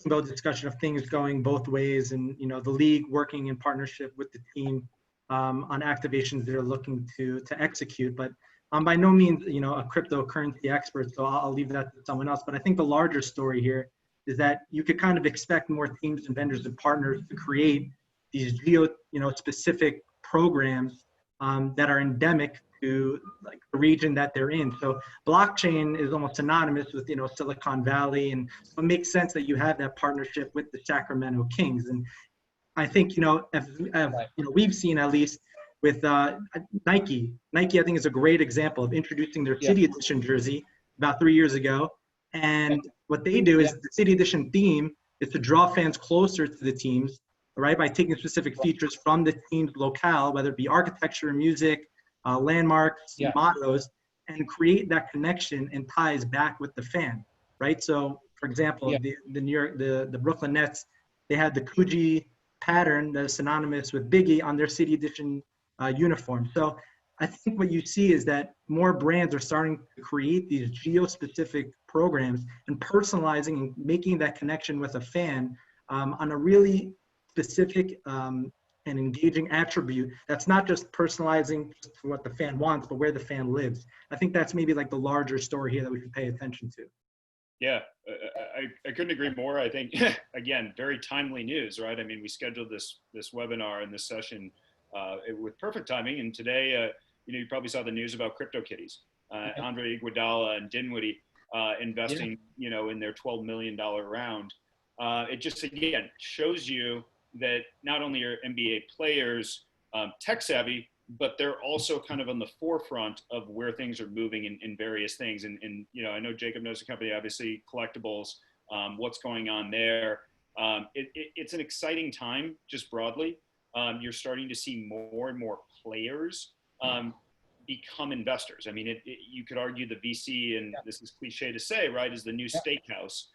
the discussion of things going both ways, and, the league working in partnership with the team on activations they're looking to execute. But I'm by no means, a cryptocurrency expert, so I'll leave that to someone else. But I think the larger story here is that you could kind of expect more teams and vendors and partners to create these specific programs that are endemic to like the region that they're in. So blockchain is almost synonymous with, Silicon Valley. And so it makes sense that you have that partnership with the Sacramento Kings. And I think, we've seen at least with Nike. Nike, I think, is a great example of introducing their City Edition jersey about 3 years ago. And what they do is the City Edition theme is to draw fans closer to the teams, right, by taking specific features from the team's locale, whether it be architecture, music, landmarks, mottos, and create that connection and ties back with the fan, right? So, for example, the Brooklyn Nets, they had the Coogee pattern that is synonymous with Biggie on their City Edition uniform. So I think what you see is that more brands are starting to create these geo-specific programs and personalizing and making that connection with a fan on a really specific and engaging attribute that's not just personalizing to what the fan wants, but where the fan lives. I think that's maybe like the larger story here that we should pay attention to. Yeah, I couldn't agree more. I think, again, very timely news, right? I mean, we scheduled this webinar and this session with perfect timing. And today, you probably saw the news about CryptoKitties, Andre Iguodala and Dinwiddie investing, in their $12 million round. It just, again, shows you that not only are NBA players tech savvy, but they're also kind of on the forefront of where things are moving in various things. And I know Jacob knows the company, obviously, collectibles, what's going on there. It's an exciting time just broadly. You're starting to see more and more players become investors. I mean, you could argue the VC, and this is cliche to say, right, is the new steakhouse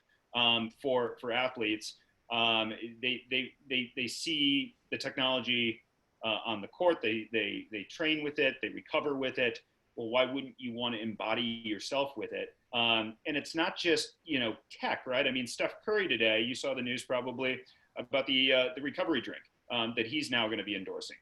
for athletes. They see the technology on the court, they train with it, they recover with it. Well, why wouldn't you want to embody yourself with it? And it's not just, tech, right? I mean, Steph Curry today, you saw the news probably about the recovery drink that he's now going to be endorsing.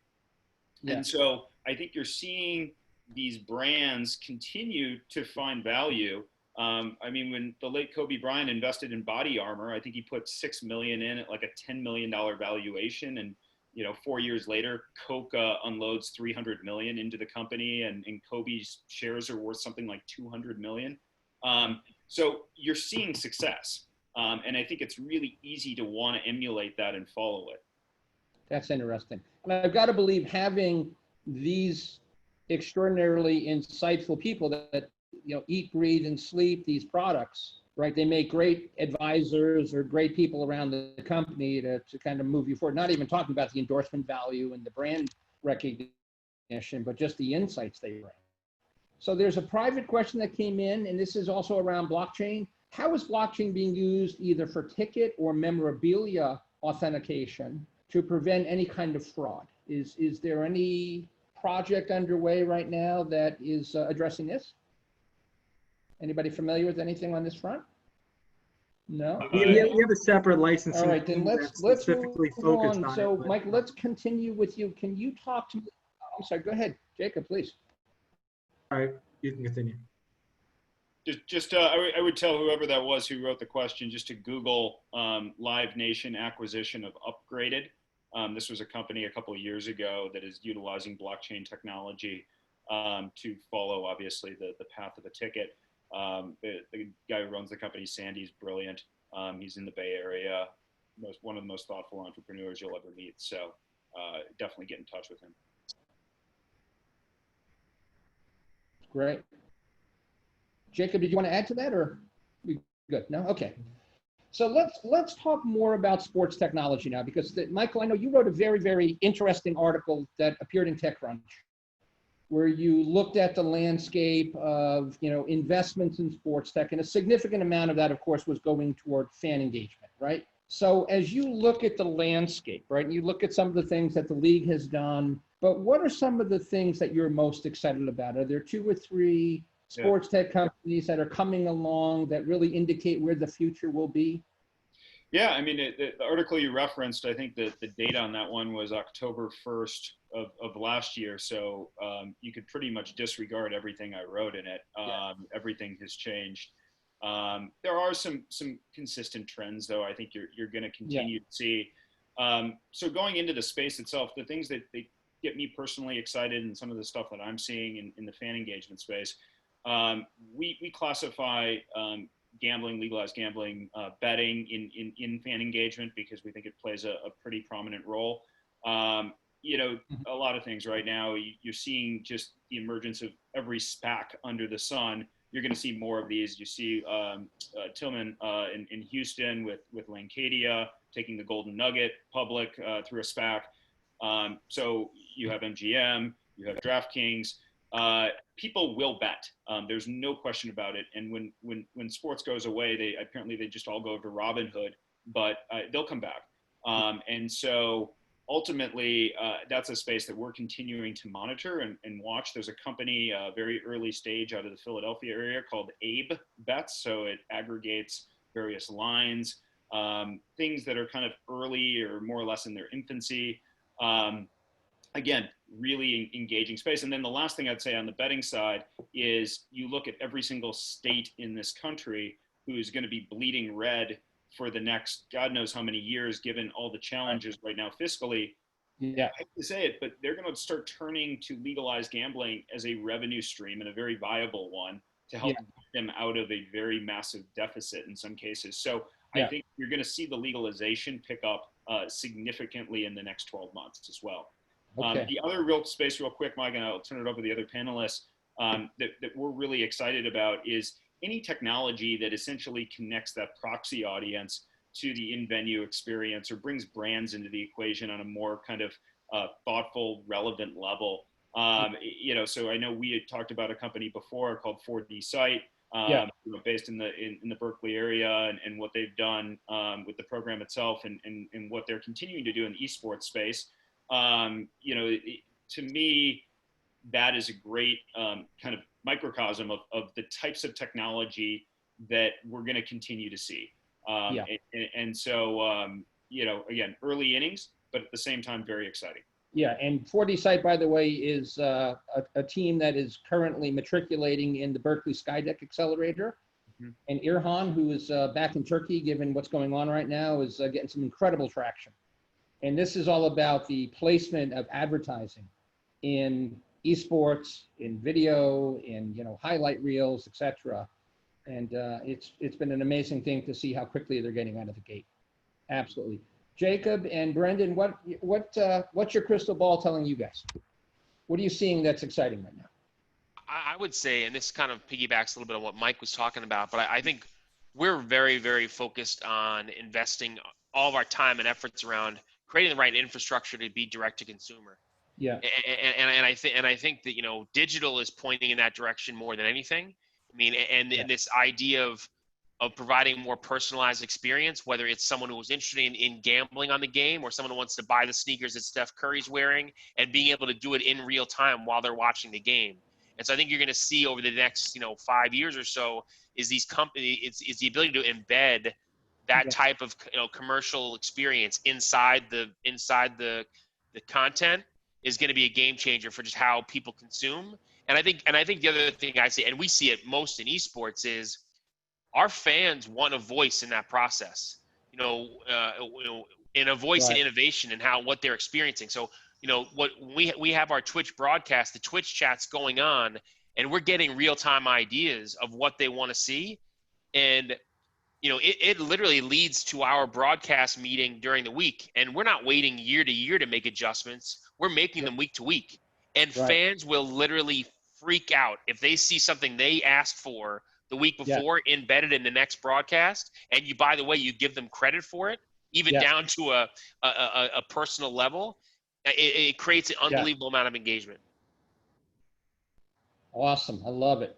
Yeah. And so I think you're seeing these brands continue to find value. I mean, when the late Kobe Bryant invested in Body Armor, I think he put $6 million in at like a $10 million valuation. And, 4 years later, Coke unloads $300 million into the company, and Kobe's shares are worth something like $200 million. So you're seeing success. And I think it's really easy to want to emulate that and follow it. That's interesting. And I've got to believe having these extraordinarily insightful people that eat, breathe, and sleep these products, right? They make great advisors or great people around the company to kind of move you forward. Not even talking about the endorsement value and the brand recognition, but just the insights they bring. So there's a private question that came in, and this is also around blockchain. How is blockchain being used either for ticket or memorabilia authentication to prevent any kind of fraud? Is there any project underway right now that is addressing this? Anybody familiar with anything on this front? No? We have a separate licensing All right, then team let's that's move specifically focused on. on So, it. Mike, let's continue with you. Can you talk to me? I'm sorry, go ahead, Jacob, please. All right, you can continue. I would tell whoever that was who wrote the question just to Google Live Nation acquisition of Upgraded. This was a company a couple of years ago that is utilizing blockchain technology to follow, obviously, the path of a ticket. The guy who runs the company, Sandy's brilliant. He's in the Bay Area, one of the most thoughtful entrepreneurs you'll ever meet. So definitely get in touch with him. Great. Jacob, did you want to add to that, or we good? No? Okay. So let's talk more about sports technology now, because Michael, I know you wrote a very, very interesting article that appeared in TechCrunch, where you looked at the landscape of, investments in sports tech, and a significant amount of that, of course, was going toward fan engagement, right? So as you look at the landscape, right, and you look at some of the things that the league has done, but what are some of the things that you're most excited about? Are there 2 or 3 sports tech companies that are coming along that really indicate where the future will be? Yeah, I mean, the article you referenced, I think that the date on that one was October 1st of last year. So you could pretty much disregard everything I wrote in it. Everything has changed. There are some consistent trends, though, I think you're going to continue to see. So going into the space itself, the things that they get me personally excited and some of the stuff that I'm seeing in the fan engagement space, we classify gambling, legalized gambling, betting in fan engagement because we think it plays a pretty prominent role. A lot of things right now, you're seeing just the emergence of every SPAC under the sun. You're going to see more of these. You see Tillman in Houston with Lancadia taking the Golden Nugget public through a SPAC. So you have MGM, you have DraftKings. People will bet. There's no question about it. And when sports goes away, they just all go to Robinhood, but they'll come back. And so ultimately, that's a space that we're continuing to monitor and watch. There's a company, very early stage out of the Philadelphia area called Abe Bets. So it aggregates various lines, things that are kind of early or more or less in their infancy. Again, really engaging space. And then the last thing I'd say on the betting side is you look at every single state in this country who is going to be bleeding red for the next God knows how many years, given all the challenges right now fiscally. Yeah. I hate to say it, but they're going to start turning to legalized gambling as a revenue stream and a very viable one to help get them out of a very massive deficit in some cases. So I think you're going to see the legalization pick up significantly in the next 12 months as well. Okay. The other real space, real quick, Mike, and I'll turn it over to the other panelists, that we're really excited about is any technology that essentially connects that proxy audience to the in-venue experience or brings brands into the equation on a more kind of thoughtful, relevant level. So I know we had talked about a company before called 4D Site, based in the Berkeley area, and what they've done with the program itself and what they're continuing to do in the esports space. To me, that is a great kind of microcosm of the types of technology that we're going to continue to see. Again, early innings, but at the same time, very exciting. Yeah, and 4D Site, by the way, is a team that is currently matriculating in the Berkeley Skydeck Accelerator. Mm-hmm. And Irhan, who is back in Turkey, given what's going on right now, is getting some incredible traction. And this is all about the placement of advertising in esports, in video, in highlight reels, etc. And it's been an amazing thing to see how quickly they're getting out of the gate. Absolutely. Jacob and Brendan, what's your crystal ball telling you guys? What are you seeing that's exciting right now? I would say, and this kind of piggybacks a little bit on what Mike was talking about, but I think we're very, very focused on investing all of our time and efforts around creating the right infrastructure to be direct to consumer. Yeah. And I think that, digital is pointing in that direction more than anything. I mean, and this idea of providing more personalized experience, whether it's someone who was interested in gambling on the game or someone who wants to buy the sneakers that Steph Curry's wearing and being able to do it in real time while they're watching the game. And so I think you're going to see over the next, 5 years or so is these companies, it's the ability to embed that type of, commercial experience inside the content is going to be a game changer for just how people consume. And I think the other thing I see, and we see it most in esports, is our fans want a voice in that process, in a voice in innovation and what they're experiencing. So, what we have our Twitch broadcast, the Twitch chat's going on, and we're getting real-time ideas of what they want to see. And, it literally leads to our broadcast meeting during the week. And we're not waiting year to year to make adjustments. We're making them week to week. And fans will literally freak out if they see something they asked for the week before embedded in the next broadcast. And you, by the way, you give them credit for it, even down to a personal level. It creates an unbelievable amount of engagement. Awesome. I love it.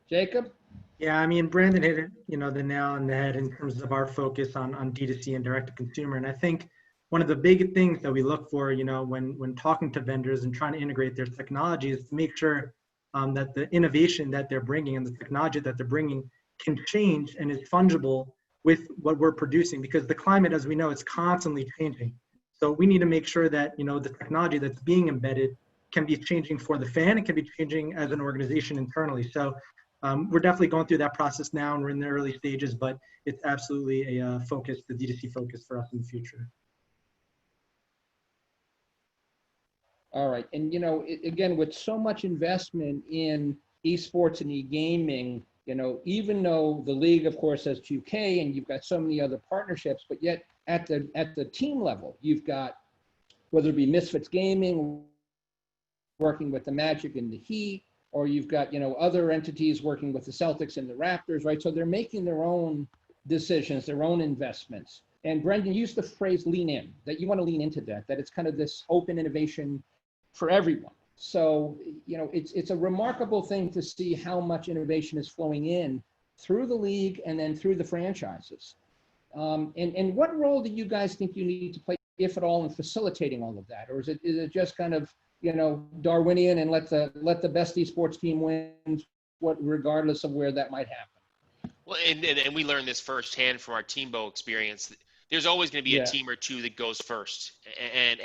Jacob? Yeah, I mean, Brandon hit it, the nail on the head in terms of our focus on D2C and direct to consumer. And I think one of the big things that we look for, when talking to vendors and trying to integrate their technology is to make sure that the innovation that they're bringing and the technology that they're bringing can change and is fungible with what we're producing, because the climate, as we know, is constantly changing. So we need to make sure that, the technology that's being embedded can be changing for the fan. It can be changing as an organization internally. So we're definitely going through that process now, and we're in the early stages, but it's absolutely a focus, the D2C focus for us in the future. All right. And, again, with so much investment in esports and e-gaming, even though the league, of course, has 2K and you've got so many other partnerships, but yet at the team level, you've got, whether it be Misfits Gaming, working with the Magic and the Heat, or you've got, other entities working with the Celtics and the Raptors, right? So they're making their own decisions, their own investments. And Brendan used the phrase lean in, that you want to lean into that it's kind of this open innovation for everyone. So, it's a remarkable thing to see how much innovation is flowing in through the league and then through the franchises. And what role do you guys think you need to play, if at all, in facilitating all of that? Or is it just kind of, Darwinian and let the best esports team win, regardless of where that might happen? Well, and we learned this firsthand from our Teambo experience. There's always going to be a team or two that goes first, and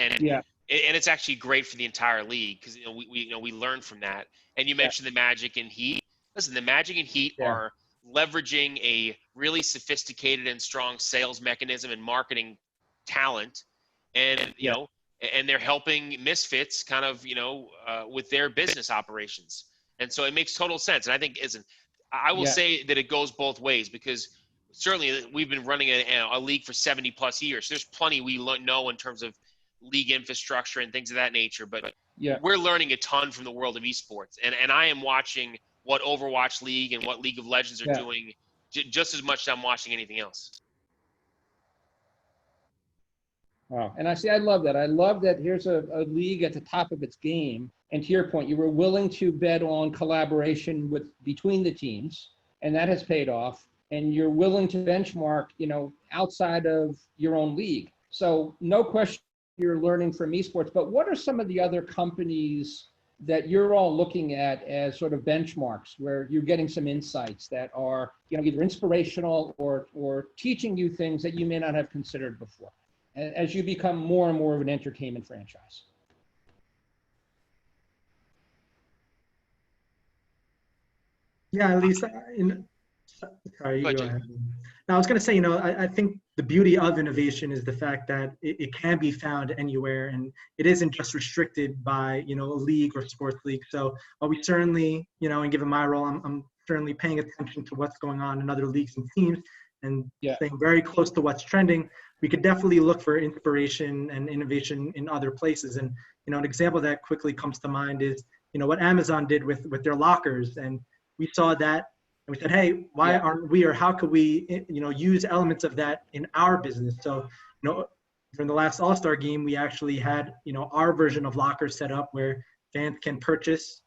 it's actually great for the entire league, because we learn from that. And you mentioned the Magic and Heat. Listen, the Magic and Heat are leveraging a really sophisticated and strong sales mechanism and marketing talent, and and they're helping Misfits kind of with their business operations. And so it makes total sense. And I think I will say that it goes both ways, because certainly we've been running a league for 70 plus years. There's plenty we know in terms of league infrastructure and things of that nature, but we're learning a ton from the world of esports. And I am watching what Overwatch League and what League of Legends are doing just as much as I'm watching anything else. Wow. And I love that. I love that here's a league at the top of its game. And to your point, you were willing to bet on collaboration between the teams, and that has paid off. And you're willing to benchmark, outside of your own league. So no question you're learning from esports, but what are some of the other companies that you're all looking at as sort of benchmarks where you're getting some insights that are, either inspirational or teaching you things that you may not have considered before, as you become more and more of an entertainment franchise? Yeah, at least sorry, you go ahead. Now, I was going to say, I think the beauty of innovation is the fact that it can be found anywhere, and it isn't just restricted by, a league or sports league. So we certainly, and given my role, I'm certainly paying attention to what's going on in other leagues and teams and staying very close to what's trending. We could definitely look for inspiration and innovation in other places. And, an example that quickly comes to mind is, what Amazon did with their lockers. And we saw that and we said, hey, why aren't we, or how could we, use elements of that in our business? So, during the last All-Star game, we actually had, our version of lockers set up where fans can purchase,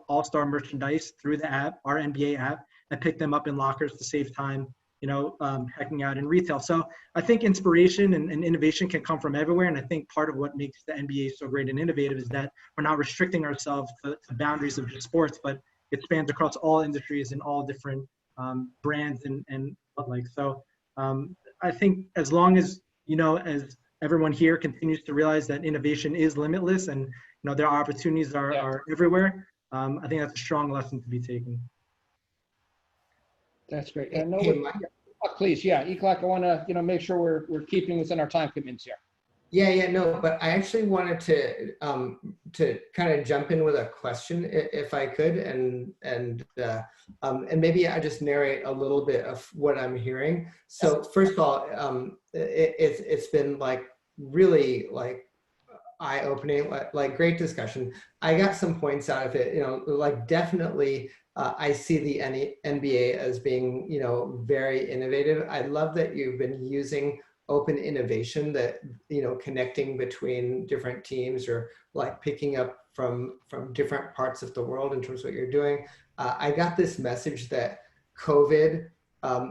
All-Star merchandise through the app, our NBA app, and pick them up in lockers to save time hacking out in retail. So I think inspiration and innovation can come from everywhere. And I think part of what makes the NBA so great and innovative is that we're not restricting ourselves to boundaries of just sports, but it spans across all industries and all different brands and like. So I think as long as, as everyone here continues to realize that innovation is limitless and, there are opportunities are everywhere, I think that's a strong lesson to be taken. That's great. Hey, No, Mike. please, yeah, Eclock, I want to, make sure we're keeping within our time commitments here. Yeah, no, but I actually wanted to kind of jump in with a question, if I could, and maybe I just narrate a little bit of what I'm hearing. So first of all, it's been like really like eye-opening, like great discussion. I got some points out of it, like definitely I see the NBA as being, very innovative. I love that you've been using open innovation, that, connecting between different teams or like picking up from different parts of the world in terms of what you're doing. I got this message that COVID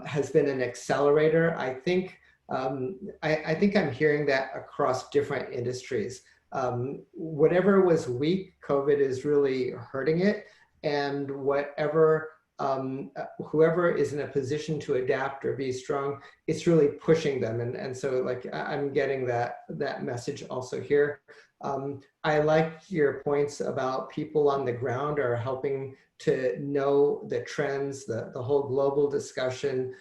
has been an accelerator. I think I'm hearing that across different industries. Whatever was weak, COVID is really hurting it, and whatever whoever is in a position to adapt or be strong, it's really pushing them. And so like I'm getting that message also here. I like your points about people on the ground are helping to know the trends, the whole global discussion,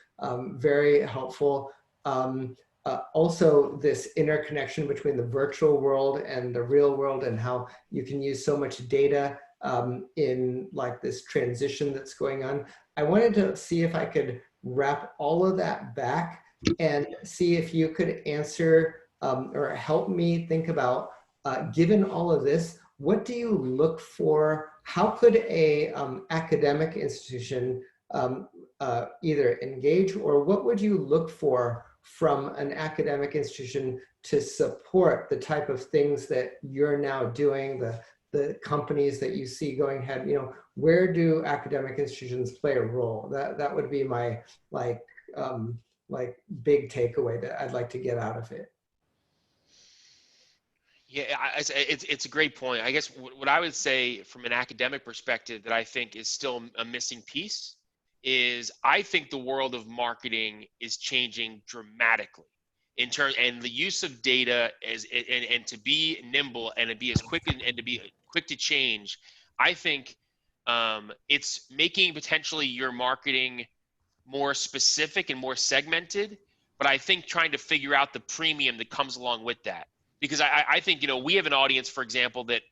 very helpful. Also this interconnection between the virtual world and the real world, and how you can use so much data in like this transition that's going on. I wanted to see if I could wrap all of that back and see if you could answer or help me think about, given all of this, what do you look for? How could a academic institution either engage, or what would you look for from an academic institution to support the type of things that you're now doing, the companies that you see going ahead? Where do academic institutions play a role? That would be my like big takeaway that I'd like to get out of it. Yeah, it's a great point. I guess what I would say from an academic perspective that I think is still a missing piece is I think the world of marketing is changing dramatically in terms, and the use of data and to be nimble and to be as quick and to be quick to change. I think it's making potentially your marketing more specific and more segmented, but I think trying to figure out the premium that comes along with that. Because I think, we have an audience, for example, that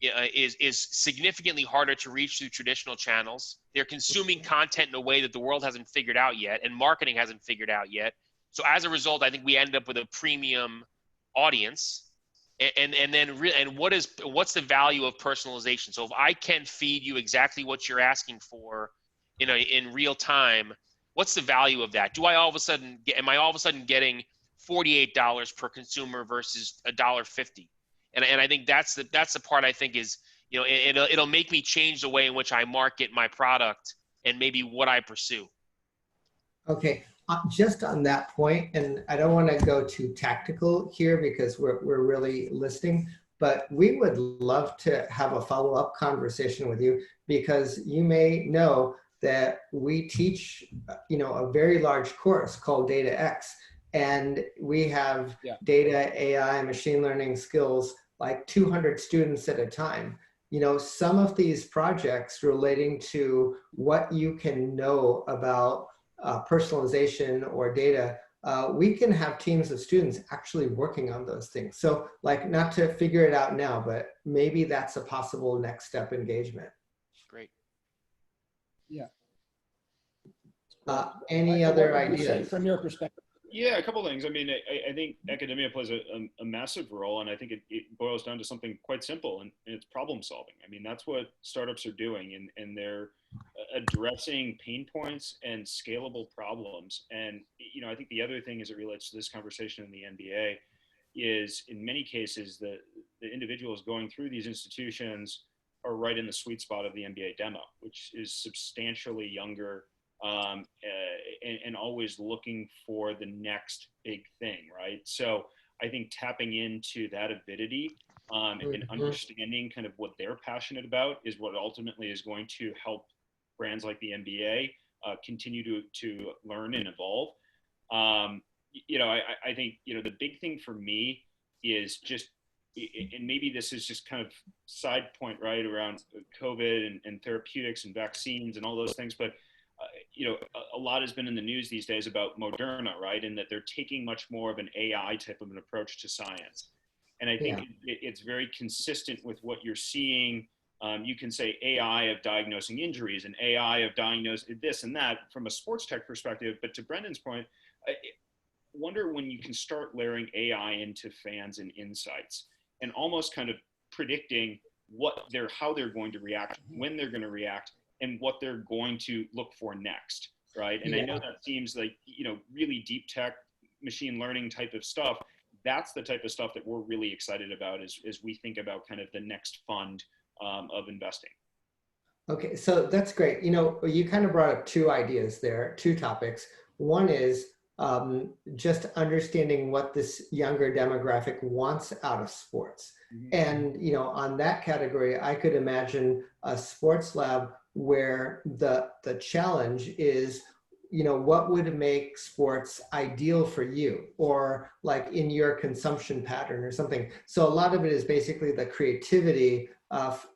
is significantly harder to reach through traditional channels. They're consuming content in a way that the world hasn't figured out yet, and marketing hasn't figured out yet. So as a result, I think we end up with a premium audience. And what's the value of personalization? So if I can feed you exactly what you're asking for, in real time, what's the value of that? Am I all of a sudden getting $48 per consumer versus $1.50? And I think that's the part I think is, it'll make me change the way in which I market my product and maybe what I pursue. Okay, just on that point, and I don't want to go too tactical here because we're really listening, but we would love to have a follow-up conversation with you, because you may know that we teach, a very large course called Data X, and we have data, AI, machine learning skills, like 200 students at a time. Some of these projects relating to what you can know about personalization or data, we can have teams of students actually working on those things. So like, not to figure it out now, but maybe that's a possible next step engagement. Great. Yeah. Any other ideas from your perspective? Yeah, a couple of things. I mean, I think academia plays a massive role, and I think it boils down to something quite simple, and it's problem solving. I mean, that's what startups are doing, and they're addressing pain points and scalable problems. And, I think the other thing as it relates to this conversation in the NBA is, in many cases, the individuals going through these institutions are right in the sweet spot of the NBA demo, which is substantially younger and always looking for the next big thing, right? So I think tapping into that avidity and understanding kind of what they're passionate about is what ultimately is going to help brands like the NBA continue to learn and evolve. I think, the big thing for me is just, and maybe this is just kind of side point, right, around COVID and therapeutics and vaccines and all those things, but a lot has been in the news these days about Moderna, right, and that they're taking much more of an AI type of an approach to science. And I think it's very consistent with what you're seeing. You can say AI of diagnosing injuries and AI of diagnosing this and that from a sports tech perspective. But to Brendan's point, I wonder when you can start layering AI into fans and insights and almost kind of predicting how they're going to react, when they're going to react, and what they're going to look for next, right? And I know that seems like, really deep tech, machine learning type of stuff. That's the type of stuff that we're really excited about as we think about kind of the next fund of investing. Okay, so that's great. You kind of brought up two ideas there, two topics. One is just understanding what this younger demographic wants out of sports. And, on that category, I could imagine a sports lab where the challenge is, what would make sports ideal for you, or like in your consumption pattern or something. So a lot of it is basically the creativity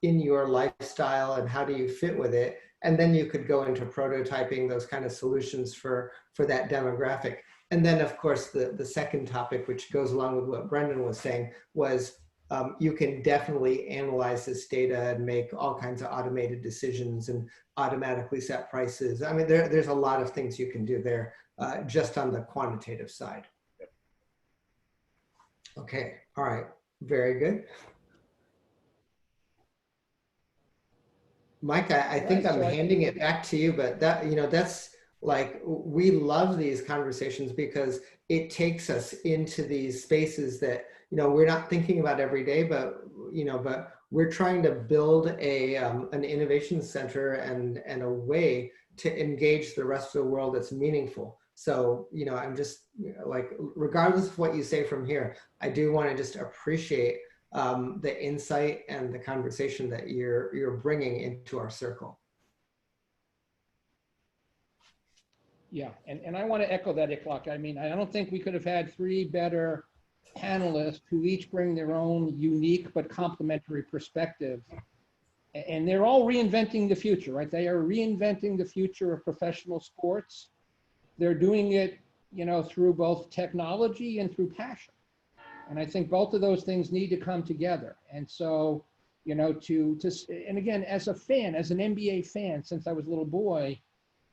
in your lifestyle and how do you fit with it. And then you could go into prototyping those kind of solutions for that demographic. And then of course, the second topic, which goes along with what Brendan was saying, was you can definitely analyze this data and make all kinds of automated decisions and automatically set prices. I mean, there's a lot of things you can do there just on the quantitative side. Okay, all right, very good. Mike, I think I'm handing it back to you, but that's like, we love these conversations because it takes us into these spaces that, we're not thinking about every day, but we're trying to build an innovation center and a way to engage the rest of the world that's meaningful. So, I'm just like, regardless of what you say from here, I do want to just appreciate the insight and the conversation that you're bringing into our circle. Yeah, and I want to echo that, Iklok. I mean, I don't think we could have had three better panelists who each bring their own unique but complementary perspective. And they're all reinventing the future, right? They are reinventing the future of professional sports. They're doing it, through both technology and through passion. And I think both of those things need to come together. And so, and again, as a fan, as an NBA fan, since I was a little boy,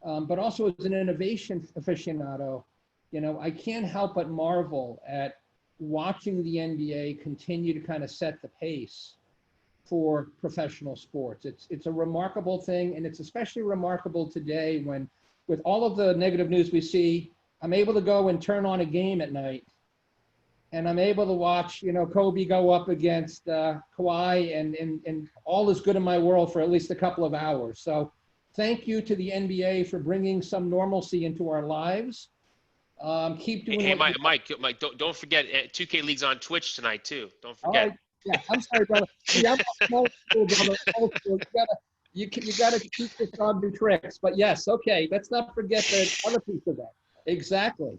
but also as an innovation aficionado, I can't help but marvel at watching the NBA continue to kind of set the pace for professional sports. It's a remarkable thing, and it's especially remarkable today when, with all of the negative news we see, I'm able to go and turn on a game at night, and I'm able to watch, Kobe go up against Kawhi, and all is good in my world for at least a couple of hours. So thank you to the NBA for bringing some normalcy into our lives. Keep doing. Hey, Mike, don't forget 2K League's on Twitch tonight too. Don't forget. All right. Yeah, I'm sorry, brother. See, I'm old school, brother. Old school. You gotta teach this dog new tricks. But yes, okay. Let's not forget the other piece of that. Exactly.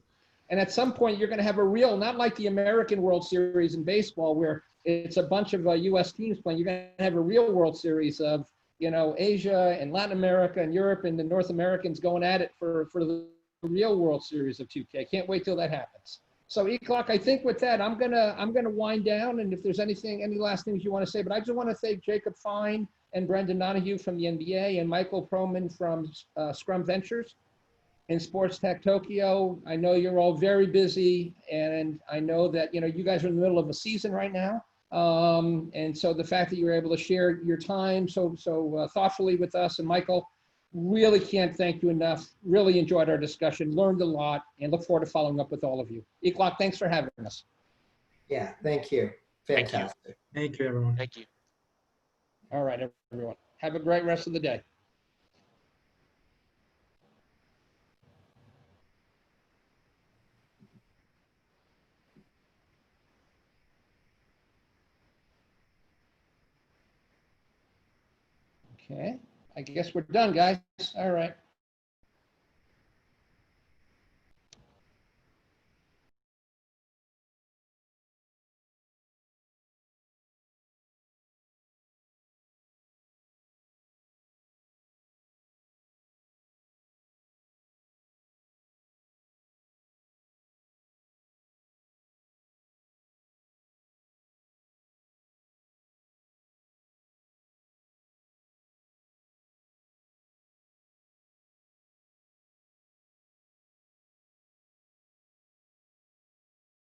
And at some point, you're going to have a real, not like the American World Series in baseball, where it's a bunch of U.S. teams playing. You're going to have a real World Series of, Asia and Latin America and Europe and the North Americans going at it for the real World Series of 2K. Can't wait till that happens. So Iklok, I think with that, I'm gonna wind down. And if there's any last things you want to say, but I just want to thank Jacob Fine and Brendan Donahue from the NBA and Michael Crowman from Scrum Ventures in Sports Tech Tokyo. I know you're all very busy, and I know that you guys are in the middle of a season right now. And so the fact that you were able to share your time so thoughtfully with us, and Michael, really can't thank you enough. Really enjoyed our discussion, learned a lot, and look forward to following up with all of you. Iklok, thanks for having us. Yeah, thank you. Fantastic. Thank you, everyone. Thank you. All right, everyone. Have a great rest of the day. Okay, I guess we're done, guys. All right.